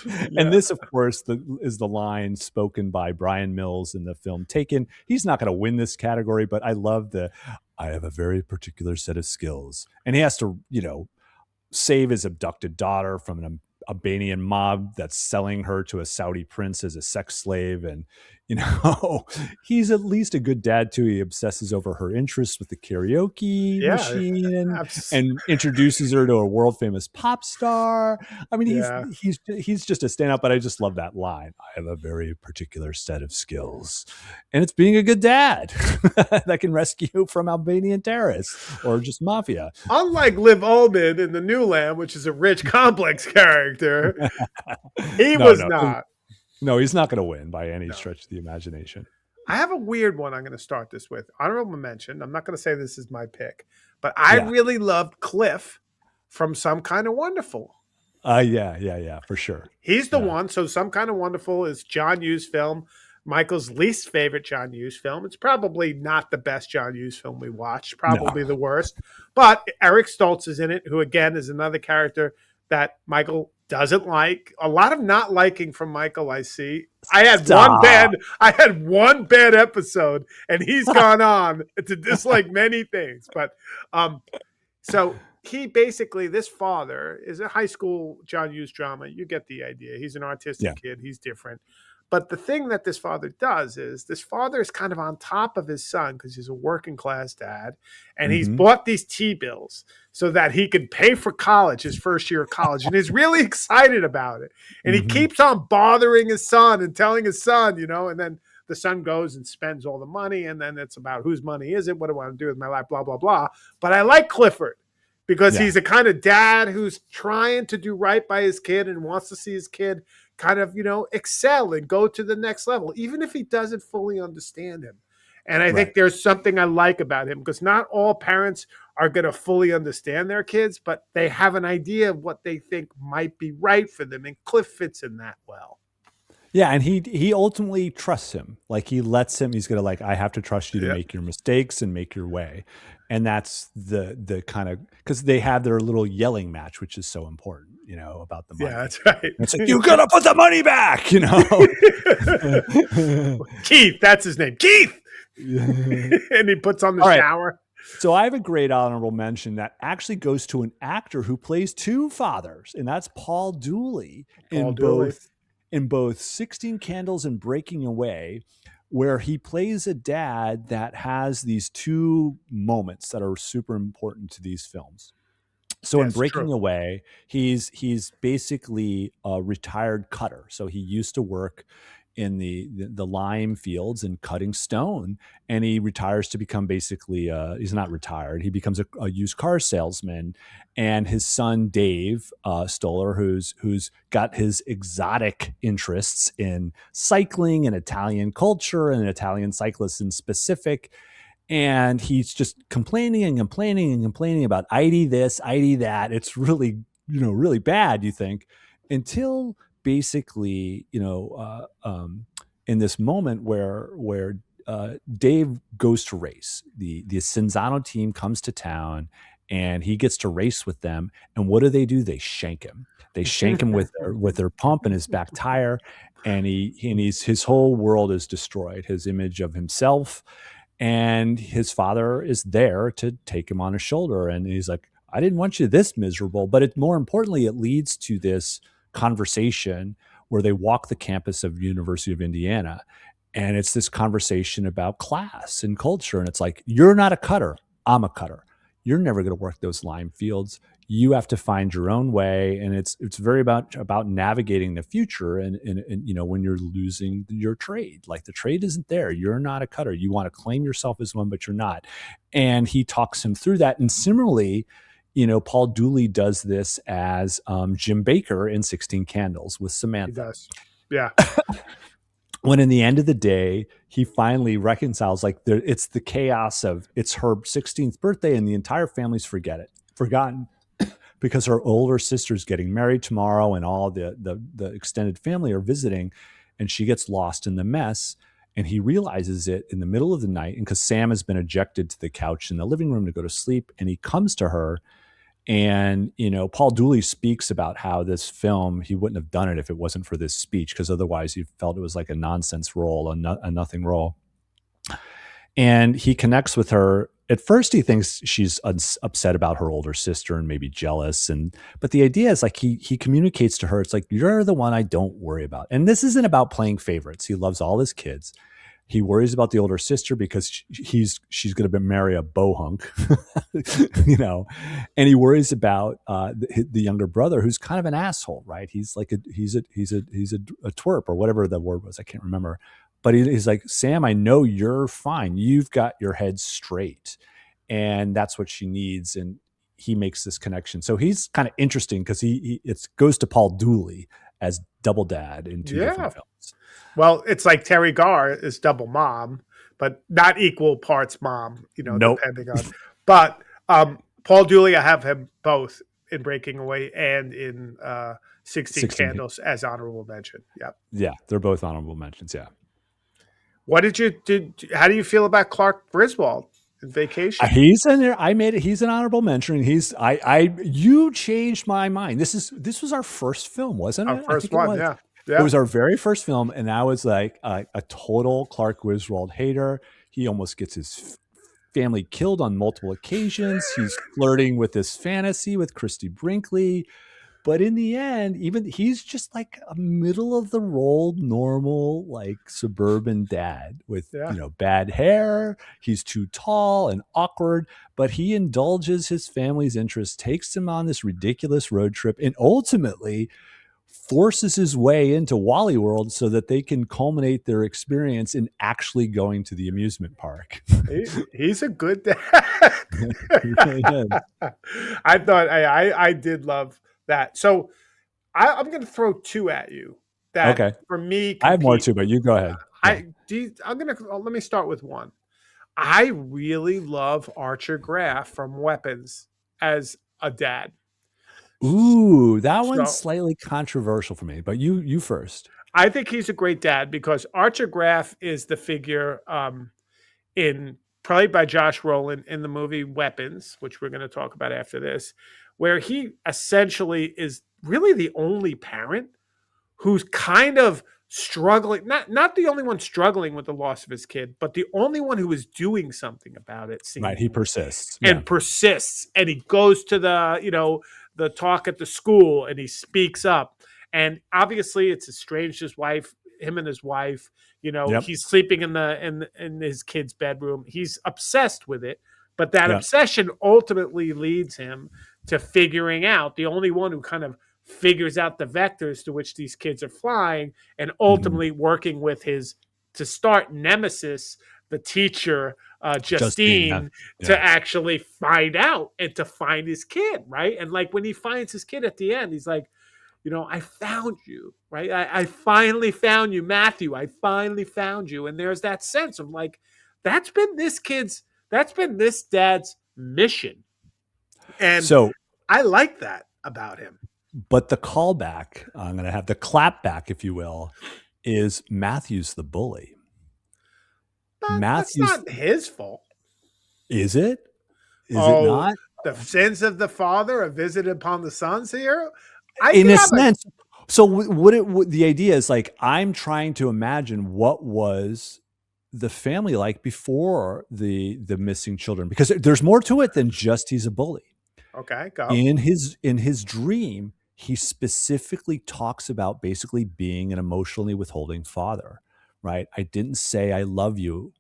And yeah. this, of course, is the line spoken by Brian Mills in the film Taken. He's not going to win this category, but I love the I have a very particular set of skills. And he has to, save his abducted daughter from an Albanian mob that's selling her to a Saudi prince as a sex slave. And, he's at least a good dad too. He obsesses over her interests with the karaoke Yeah, machine abs- and introduces her to a world famous pop star. I mean, yeah. he's just a standout, but I just love that line. I have a very particular set of skills. And it's being a good dad that can rescue you from Albanian terrorists or just mafia. Unlike Liv Ullmann in the Newland, which is a rich, complex character, he No, was no, not. no, he's not going to win by any No. stretch of the imagination. I have a weird one I'm going to start this with. Honorable mention. I'm not going to say this is my pick, but I Yeah. really loved Cliff from Some Kind of Wonderful. Yeah, for sure. He's the Yeah. one. So Some Kind of Wonderful is John Hughes' film, Michael's least favorite John Hughes film. It's probably not the best John Hughes film we watched, No. probably the worst. But Eric Stoltz is in it, who again is another character that Michael doesn't like. A lot of not liking from Michael, I see. Stop. I had one bad episode, and he's gone on to dislike many things. But so he basically, this father is a high school John Hughes drama. You get the idea. He's an Yeah. artistic kid. He's different. But the thing that this father does is this father is kind of on top of his son because he's a working class dad. And he's Hmm. bought these T-bills so that he can pay for college, his first year of college. And he's really excited about it. And he Hmm. keeps on bothering his son and telling his son, and then the son goes and spends all the money. And then it's about whose money is it? What do I want to do with my life? Blah, blah, blah. But I like Clifford because Yeah. he's a kind of dad who's trying to do right by his kid and wants to see his kid kind of, excel and go to the next level, even if he doesn't fully understand him. And I Right. think there's something I like about him because not all parents are going to fully understand their kids, but they have an idea of what they think might be right for them. And Cliff fits in that well. Yeah, and he ultimately trusts him. Like he lets him. He's gonna like, I have to trust you to Yeah. make your mistakes and make your way, and that's the kind of, because they have their little yelling match, which is so important, about the Yeah, money. that's right. And it's like, you gotta put the money back, Keith, that's his name. Keith. Yeah. And he puts on the All right. shower. So I have a great honorable mention that actually goes to an actor who plays two fathers, and that's Paul Dooley Paul Dooley. in both 16 Candles and Breaking Away, where he plays a dad that has these two moments that are super important to these films. So in Yes, Breaking true. Away, he's basically a retired cutter. So he used to work in the lime fields and cutting stone, and he retires to become basically he's not retired. He becomes a used car salesman, and his son Dave Stoller, who's got his exotic interests in cycling and Italian culture and Italian cyclists in specific, and he's just complaining and complaining and complaining about ID this, ID that. It's really, really bad, you think, until basically, in this moment where Dave goes to race. The Cinzano team comes to town, and he gets to race with them. And what do? They shank him. They shank him with their pump and his back tire, and his whole world is destroyed. His image of himself, and his father is there to take him on his shoulder, and he's like, I didn't want you this miserable. But more importantly, it leads to this conversation where they walk the campus of University of Indiana, and it's this conversation about class and culture. And it's like, you're not a cutter, I'm a cutter. You're never going to work those lime fields. You have to find your own way, and it's very about navigating the future. And when you're losing your trade, like the trade isn't there, you're not a cutter. You want to claim yourself as one, but you're not. And he talks him through that. And similarly, Paul Dooley does this as Jim Baker in 16 Candles with He Samantha. does. Yeah. When in the end of the day, he finally reconciles, like it's the chaos of it's her 16th birthday and the entire family's forgotten because her older sister's getting married tomorrow and all the extended family are visiting, and she gets lost in the mess. And he realizes it in the middle of the night, and because Sam has been ejected to the couch in the living room to go to sleep, and he comes to her. And Paul Dooley speaks about how this film, he wouldn't have done it if it wasn't for this speech, because otherwise he felt it was like a nonsense role, a nothing role. And he connects with her. At first, he thinks she's upset about her older sister and maybe jealous. But the idea is like he communicates to her. It's like, you're the one I don't worry about. And this isn't about playing favorites. He loves all his kids. He worries about the older sister because she's going to marry a bohunk, and he worries about the younger brother, who's kind of an asshole, right? He's like a twerp, or whatever the word was. I can't remember. But he's like, Sam, I know you're fine. You've got your head straight. And that's what she needs. And he makes this connection. So he's kind of interesting because it goes to Paul Dooley as double dad in two Yeah. different films. Well, it's like Terry Garr is double mom, but not equal parts mom, Nope. depending on. But Paul Dooley, I have him both in Breaking Away and in 16 Candles as honorable mention. Yep. Yeah, they're both honorable mentions. Yeah. What how do you feel about Clark Griswold in Vacation? He's in there. I made it. He's an honorable mention. You changed my mind. This was our first film, wasn't Our it? I first think it one, was. yeah. It Yeah. was our very first film, and I was like a total Clark Griswold hater. He almost gets his family killed on multiple occasions. He's flirting with this fantasy with Christy Brinkley. But in the end, even he's just like a middle of the road, normal, like suburban dad with, Yeah. bad hair. He's too tall and awkward, but he indulges his family's interest, takes them on this ridiculous road trip, and ultimately forces his way into Wally World so that they can culminate their experience in actually going to the amusement park. He's a good dad. He really is. I thought I did love that. So I'm going to throw two at you that Okay. for me I have more compete. too, but you go ahead. Yeah. Let me start with one. I really love Archer Graff from Weapons as a dad. Ooh, that one's So slightly controversial for me, but you first. I think he's a great dad because Archer Graff is the figure in played by Josh Brolin in the movie Weapons, which we're going to talk about after this, where he essentially is really the only parent who's kind of struggling, not the only one struggling with the loss of his kid, but the only one who is doing something about it, Right. He seemingly, persists. Yeah. and persists. And he goes to the talk at the school and he speaks up. And obviously it's estranged his wife, him and his wife. Yep. He's sleeping in his kid's bedroom. He's obsessed with it, but that Yeah. obsession ultimately leads him to figuring out, the only one who kind of figures out the vectors to which these kids are flying, and ultimately working with his, to start nemesis, the teacher, Justine. Justine, to Yeah. actually find out and to find his kid, right? And like when he finds his kid at the end, he's like, I found you, right? I finally found you, Matthew. I finally found you. And there's that sense of like, that's been this dad's mission. And So, I like that about him. but the callback, I'm going to have the clapback, if you will, is Matthew's the bully. But that's Matthew's, not his fault. is it? Is it Oh, not? the sins of the father are visited upon the sons here. I In could a have a sense. So the idea is like, I'm trying to imagine what was the family like before the missing children, because there's more to it than just he's a bully. okay, go. In his dream, he specifically talks about basically being an emotionally withholding father, right? I didn't say I love you.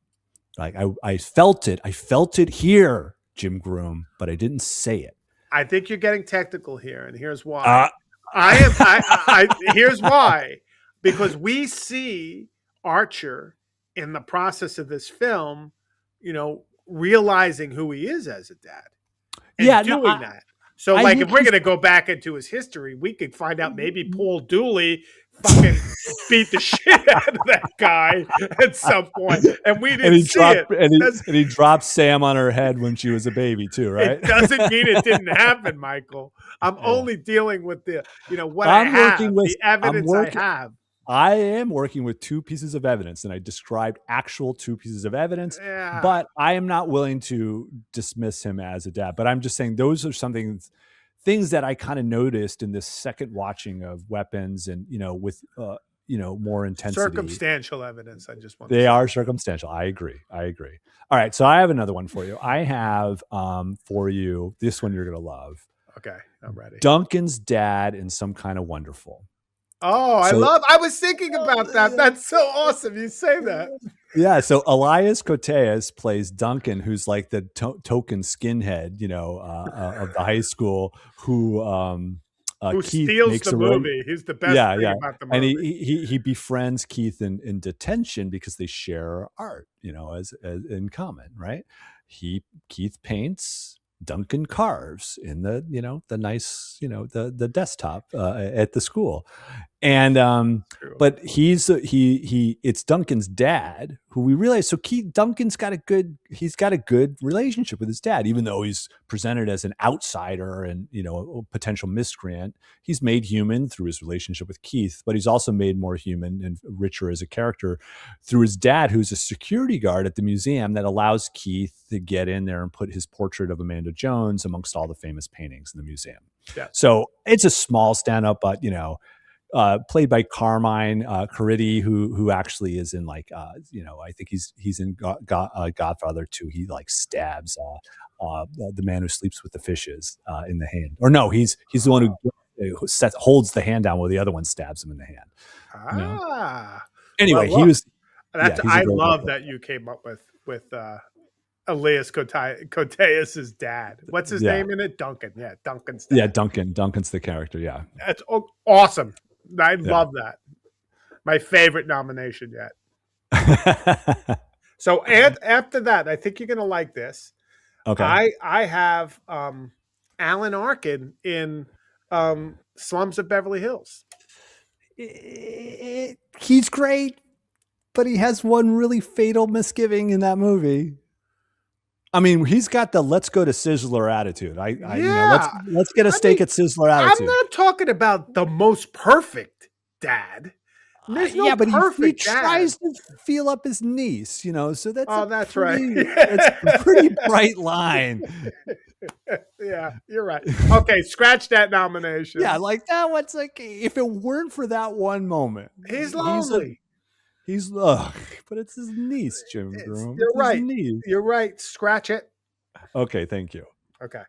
Like I felt it. I felt it here, Jim Groom, but I didn't say it. I think you're getting technical here, and here's why. Uh, I am. Here's why. Because we see Archer in the process of this film, realizing who he is as a dad and yeah, no, doing that. So, I like, if think we're he's going to go back into his history, we could find out maybe Paul Dooley fucking beat the shit out of that guy at some point, and we And didn't he see dropped it. That's and he dropped Sam on her head when she was a baby too, right? it doesn't mean it didn't happen, Michael. I'm Yeah. only dealing with the what I I'm have, working with the I'm evidence I working have. I am working with two pieces of evidence, and I described actual two pieces of evidence, Yeah, but I am not willing to dismiss him as a dad. But I'm just saying those are something things that I kind of noticed in this second watching of Weapons, and with more intensity. circumstantial evidence. I just want to They say. are circumstantial. I agree. I agree. All right, so I have another one for you. I have for you this one you're gonna love. Okay, I'm ready. Duncan's dad in Some Kind of Wonderful. Oh, So I was thinking about that. That's so awesome. You say that. yeah, so Elias Koteas plays Duncan, who's like the token skinhead, of the high school, who Who Keith steals makes the a really movie? He's the best yeah, thing yeah, about the and movie. he befriends Keith in detention because they share art, as in common, right? He Keith paints. Duncan carves in the nice the desktop at the school, and True. but he it's Duncan's dad who we realize. So Keith Duncan's got a good relationship with his dad, even though he's presented as an outsider and a potential miscreant. He's made human through his relationship with Keith, but he's also made more human and richer as a character through his dad, who's a security guard at the museum that allows Keith to get in there and put his portrait of Amanda Jones amongst all the famous paintings in the museum. Yes. So it's a small stand up, but played by Carmine Caridi, who actually is in I think he's in Godfather 2. He like stabs the man who sleeps with the fishes in the hand, or no, he's the one who holds the hand down while the other one stabs him in the hand. You know. Ah. Anyway, Well, he look, was yeah, he's a I great love actor. that you came up with Elias Koteas' dad. What's his Yeah, name in it? Duncan. Yeah, Duncan's yeah, dad. Duncan's the character. Yeah, That's awesome. I yeah. love that. My favorite nomination yet. So and after that, I think you're gonna like this. Okay. I have Alan Arkin in Slums of Beverly Hills. He's great, but he has one really fatal misgiving in that movie. I mean, he's got the "let's go to Sizzler" attitude. Let's Yeah. get a I steak mean, at Sizzler I'm attitude. not talking about the most perfect dad. There's no Yeah, but he perfect dad. tries to feel up his niece, so that's a Oh, that's right. pretty bright line. Yeah, you're right. Okay, scratch that Yeah, nomination. like that. What's like if it weren't for that one moment, He's lonely. he's ugh, but it's his niece, Jim Groom. You're It's his right. niece. You're right. Scratch it. Okay, thank you. Okay.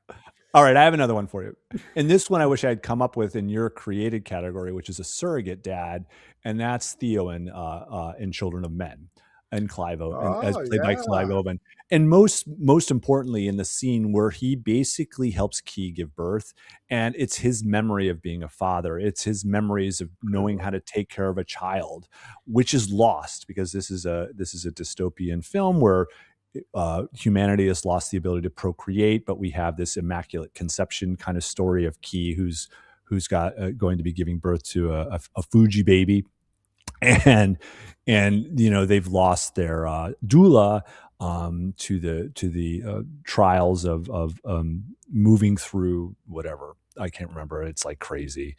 All right, I have another one for you. And this one I wish I had come up with in your created category, which is a surrogate dad, and that's Theo in Children of Men, and and as Oh played by yeah. Clive Owen. And most importantly, in the scene where he basically helps Key give birth, and it's his memory of being a father. It's his memories of Good knowing one. how to take care of a child, which is lost because this is a dystopian film where humanity has lost the ability to procreate, but we have this immaculate conception kind of story of Key, who's got going to be giving birth to a Fuji baby, and they've lost their doula to the trials of moving through whatever. I can't remember. It's like crazy.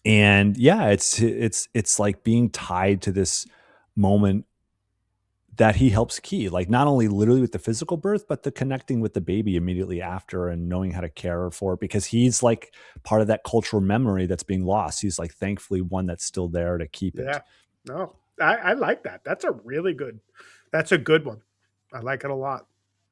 And yeah, it's like being tied to this moment that he helps Key, like not only literally with the physical birth, but the connecting with the baby immediately after and knowing how to care for it, because he's like part of that cultural memory that's being lost. He's like thankfully one that's still there to keep it. Yeah. No, I like that. That's a really good. That's a good one. I like it a lot.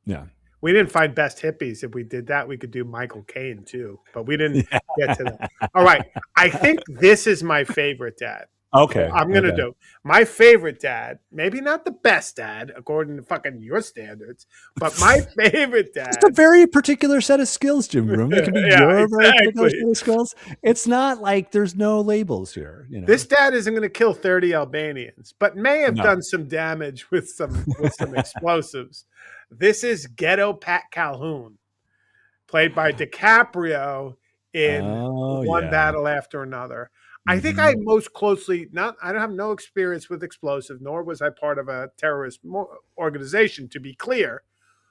Yeah. We didn't find best hippies. If we did that, we could do Michael Caine too, but we didn't Yeah. get to that. All right. I think this is my favorite dad. So Okay. I'm gonna Okay. do my favorite dad. Maybe not the best dad according to fucking your standards, but my favorite It's a dad. very particular set of skills, Jim Groom. It can be Yeah, your very particular exactly. set of skills. It's not like there's no labels here. This dad isn't going to kill 30 Albanians, but may have No. done some damage with some explosives. This is Ghetto Pat Calhoun, played by DiCaprio in Oh One yeah. Battle After Another. I think I Mm-hmm. most closely not. I don't have no experience with explosive, nor was I part of a terrorist organization. To be clear,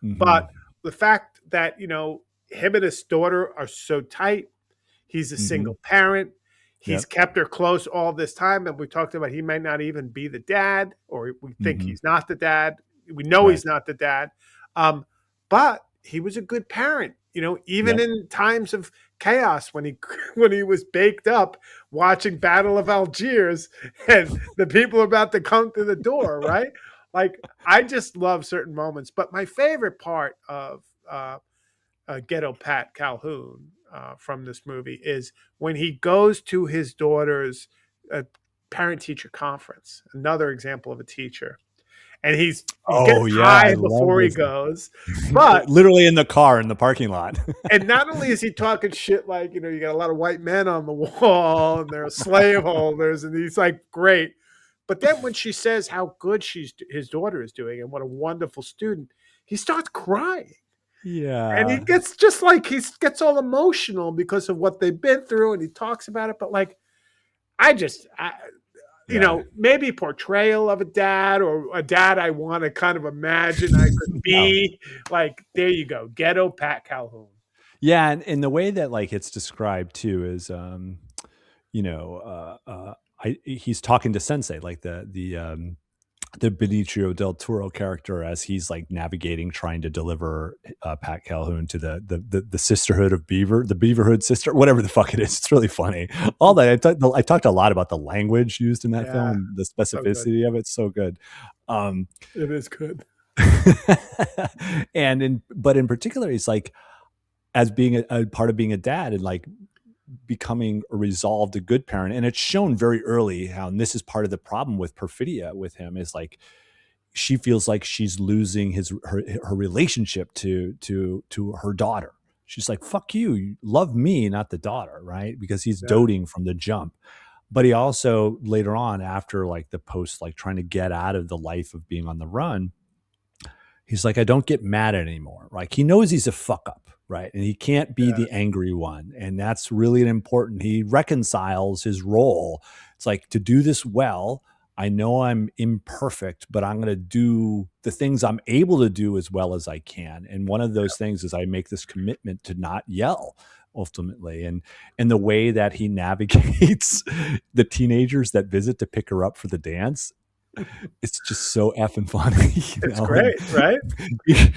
Mm-hmm. but the fact that him and his daughter are so tight. He's a Mm-hmm. single parent. He's Yep. kept her close all this time, and we talked about he might not even be the dad, or we think Mm-hmm. he's not the dad. We know Right. he's not the dad, um, but he was a good parent. Even Yep. in times of chaos, when he when he was baked up watching Battle of Algiers, and the people are about to come to the door, right? Like I just love certain moments. But my favorite part of Ghetto Pat Calhoun from this movie is when he goes to his daughter's uh, parent teacher conference. Another example of a teacher, and he gets Oh yeah, I high love before he this. goes, but Literally in the car in the parking lot. and not only is he talking shit like you got a lot of white men on the wall and they're slave holders, and he's like great. But then when she says how good his daughter is doing and what a wonderful student, he starts crying. And he Yeah. gets just like he gets all emotional because of what they've been through, and he talks about it. But like, I just, Yeah. maybe portrayal of a dad or a dad I want to kind of imagine I could No. be. Like, there you go, ghetto Pat Calhoun. Yeah, and the way that like it's described too is he's talking to Sensei, like the Benicio del Toro character, as he's like navigating, trying to deliver Pat Calhoun to the sisterhood of Beaver, the Beaverhood sister, whatever the fuck it is. It's really funny. All that I talked a lot about the language used in that film Yeah, and the so good. specificity of it's so good. Um, It is good. but in particular, he's like as being a part of being a dad and like becoming a resolved, a good parent. And it's shown very early how, and this is part of the problem with Perfidia with him, is like she feels like she's losing her relationship to her daughter. She's like, fuck you love me, not the daughter, right? Because he's Yeah, doting from the jump. But he also later on, after like the post, like trying to get out of the life of being on the run, he's like, I don't get mad at anymore. Like he knows he's a fuck up, right? And he can't be yeah, the angry one. And that's really an important. He reconciles his role. It's like, to do this well, I know I'm imperfect, but I'm going to do the things I'm able to do as well as I can. And one of those things is I make this commitment to not yell ultimately. And the way that he navigates the teenagers that visit to pick her up for the dance, it's just so effing funny, it's and great, right?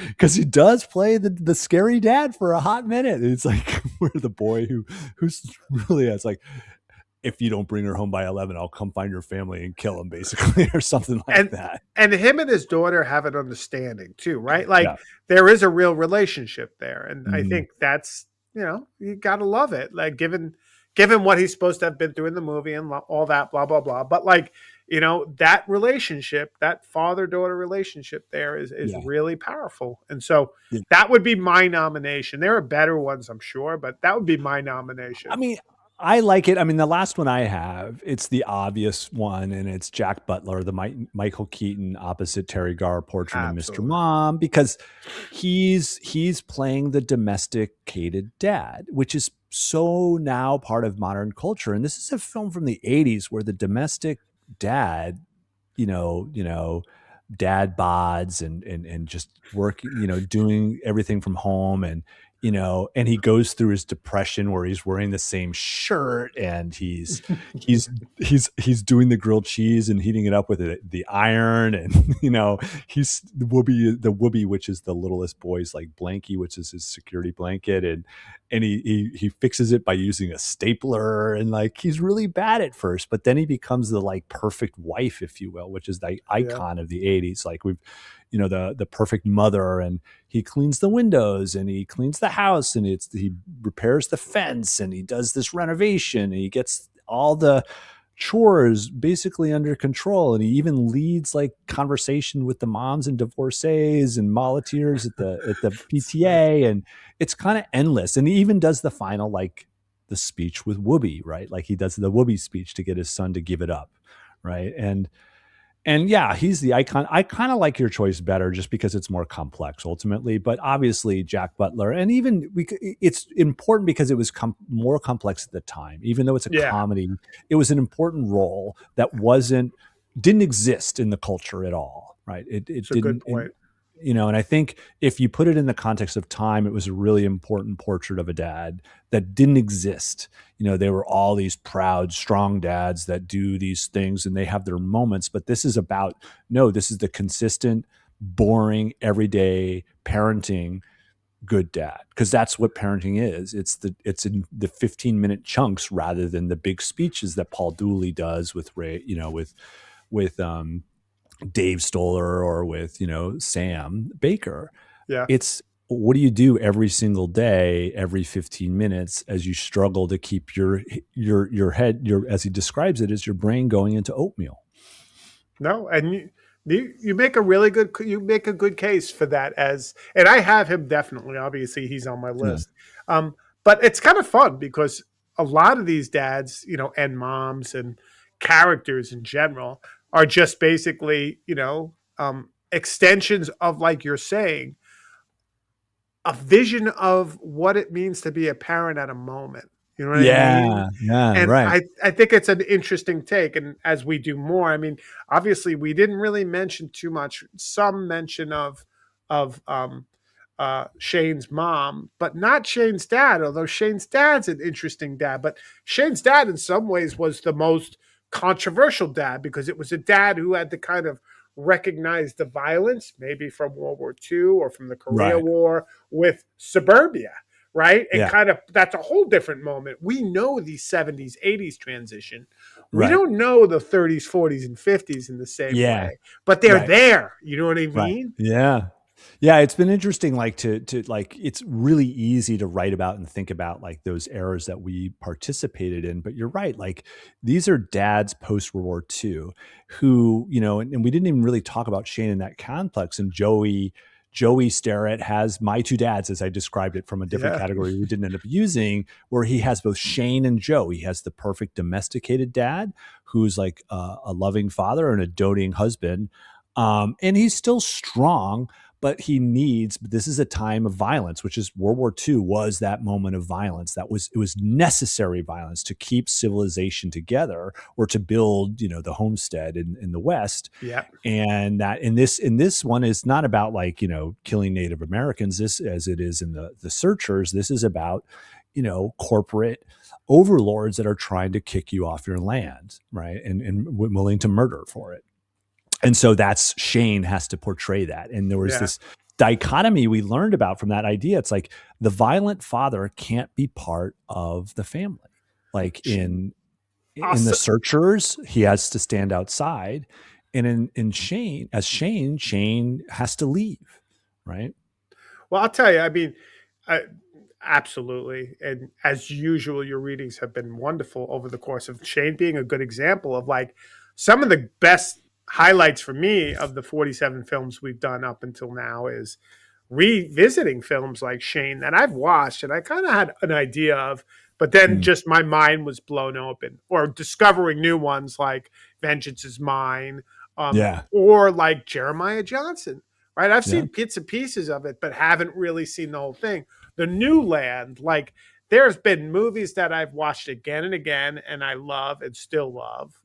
because he does play the scary dad for a hot minute. It's like we're the boy who's really, it's like, if you don't bring her home by 11, I'll come find your family and kill them, basically, or something like and that. and him and his daughter have an understanding too, right? Like Yeah. there is a real relationship there, and I Mhm. think that's you gotta love it. Like given what he's supposed to have been through in the movie and all that, blah blah blah. But like that relationship, that father daughter relationship, there is Yeah. really powerful, and so Yeah. that would be my nomination. There are better ones, I'm sure, but that would be my nomination. I mean, I like it. I mean, the last one I have, it's the obvious one, and it's Jack Butler, the Michael Keaton opposite Terry Garr portrait of Mr. Absolutely, Mom, because he's playing the domesticated dad, which is so now part of modern culture. And this is a film from the 80s where the domestic dad, dad bods and just working, doing everything from home, and he goes through his depression where he's wearing the same shirt, and he's he's doing the grilled cheese and heating it up with the iron, and he's the whoopee, which is the littlest boy's like blankie, which is his security blanket, and he fixes it by using a stapler, and like he's really bad at first, but then he becomes the like perfect wife, if you will, which is the yeah. icon of the 80s. Like we've the perfect mother, and he cleans the windows and he cleans the house, and he repairs the fence, and he does this renovation, and he gets all the chores basically under control, and he even leads like conversation with the moms and divorcees and volunteers at the PTA, and it's kind of endless. And he even does the final, like the speech with Whoopi, right? Like he does the Whoopi speech to get his son to give it up, right? And yeah, he's the icon. I kind of like your choice better just because it's more complex ultimately. But obviously, Jack Butler, and even it's important because it was more complex at the time. Even though it's a Yeah, comedy, it was an important role that didn't exist in the culture at all. Right? It it's a good didn't. point. And I think if you put it in the context of time, it was a really important portrait of a dad that didn't exist. They were all these proud, strong dads that do these things and they have their moments. But this is about, no, this is the consistent, boring, everyday parenting good dad. Because that's what parenting is. It's in the 15-minute chunks rather than the big speeches that Paul Dooley does with Ray, with Dave Stoller or with, Sam Baker. Yeah. It's what do you do every single day, every 15 minutes as you struggle to keep your head, as he describes it, is your brain going into oatmeal. No, and you make a really good you make a good case for that as, and I have him definitely. Obviously, he's on my Yeah. list. But it's kind of fun because a lot of these dads, and moms and characters in general are just basically, extensions of, like you're saying, a vision of what it means to be a parent at a moment. You know what I mean? Yeah. Yeah. And Right. I think it's an interesting take. And as we do more, I mean, obviously we didn't really mention too much. Some mention of Shane's mom, but not Shane's dad. Although Shane's dad's an interesting dad, but Shane's dad in some ways was the most controversial dad because it was a dad who had to kind of recognize the violence, maybe from World War II or from the Korea Right. War with suburbia, right? And Yeah. kind of that's a whole different moment. We know the 70s, 80s transition. We Right. don't know the 30s, 40s, and 50s in the same Yeah. way, but they're Right. there. You know what I Right. mean? Yeah. Yeah, it's been interesting, like to like it's really easy to write about and think about like those eras that we participated in. But you're right, like these are dads post World War II who, and we didn't even really talk about Shane in that complex. And Joey Starrett has My Two Dads, as I described it from a different Yeah. category we didn't end up using, where he has both Shane and Joe. He has the perfect domesticated dad who's like a loving father and a doting husband. And he's still strong, but this is a time of violence, which is World War II was that moment of violence. It was necessary violence to keep civilization together or to build, the homestead in the West. Yeah. And that in this one is not about like, killing Native Americans, this as it is in the Searchers. This is about, corporate overlords that are trying to kick you off your land, right? And willing to murder for it. And so that's Shane has to portray that. And there was Yeah. this dichotomy we learned about from that idea. It's like the violent father can't be part of the family. Like in the Also, Searchers, he has to stand outside. And in Shane has to leave. Right. well, I'll tell you, I mean, I, absolutely. And as usual, your readings have been wonderful over the course of Shane being a good example of like some of the best highlights for me of the 47 films we've done up until now is revisiting films like Shane that I've watched and I kind of had an idea of, but then Mm. just my mind was blown open, or discovering new ones like Vengeance is Mine, Yeah. or like Jeremiah Johnson, right? I've Yeah. seen bits and pieces of it, but haven't really seen the whole thing. The New Land, like there's been movies that I've watched again and again and I love and still love,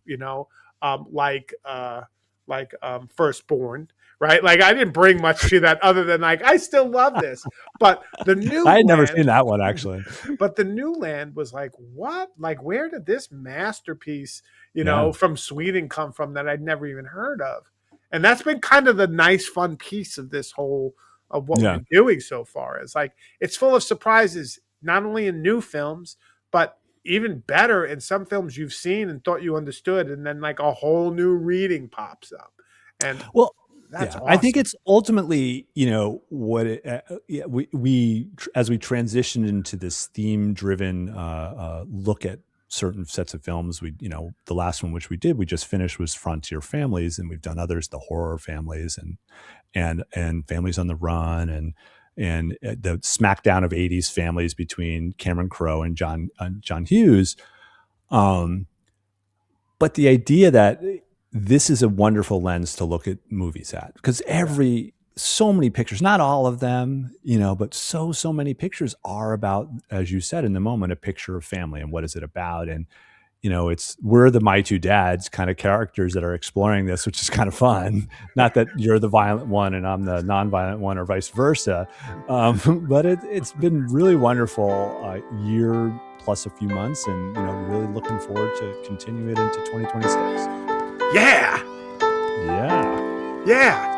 like Firstborn, right? Like I didn't bring much to that other than like I still love this. But the I New had never Land, seen that one actually. but the New Land was like, what? Like where did this masterpiece, Yeah. from Sweden come from that I'd never even heard of? And that's been kind of the nice fun piece of this whole of what we've Yeah. been doing so far. Is like it's full of surprises, not only in new films, but even better in some films you've seen and thought you understood, and then like a whole new reading pops up. And Well, that's yeah, I think awesome. it's ultimately, what yeah, as we transitioned into this theme driven look at certain sets of films, the last one which we did, we just finished was Frontier Families, and we've done others, the horror families and Families on the Run and the smackdown of 80s families between Cameron Crowe and John Hughes. Um, but the idea that this is a wonderful lens to look at movies at, because Yeah. so many pictures, not all of them, but so many pictures are about, as you said in the moment, a picture of family and what is it about. And we're the My Two Dads kind of characters that are exploring this, which is kind of fun. Not that you're the violent one and I'm the nonviolent one, or vice versa. But it's been really wonderful, year plus a few months, and really looking forward to continue it into 2026. Yeah. Yeah. Yeah.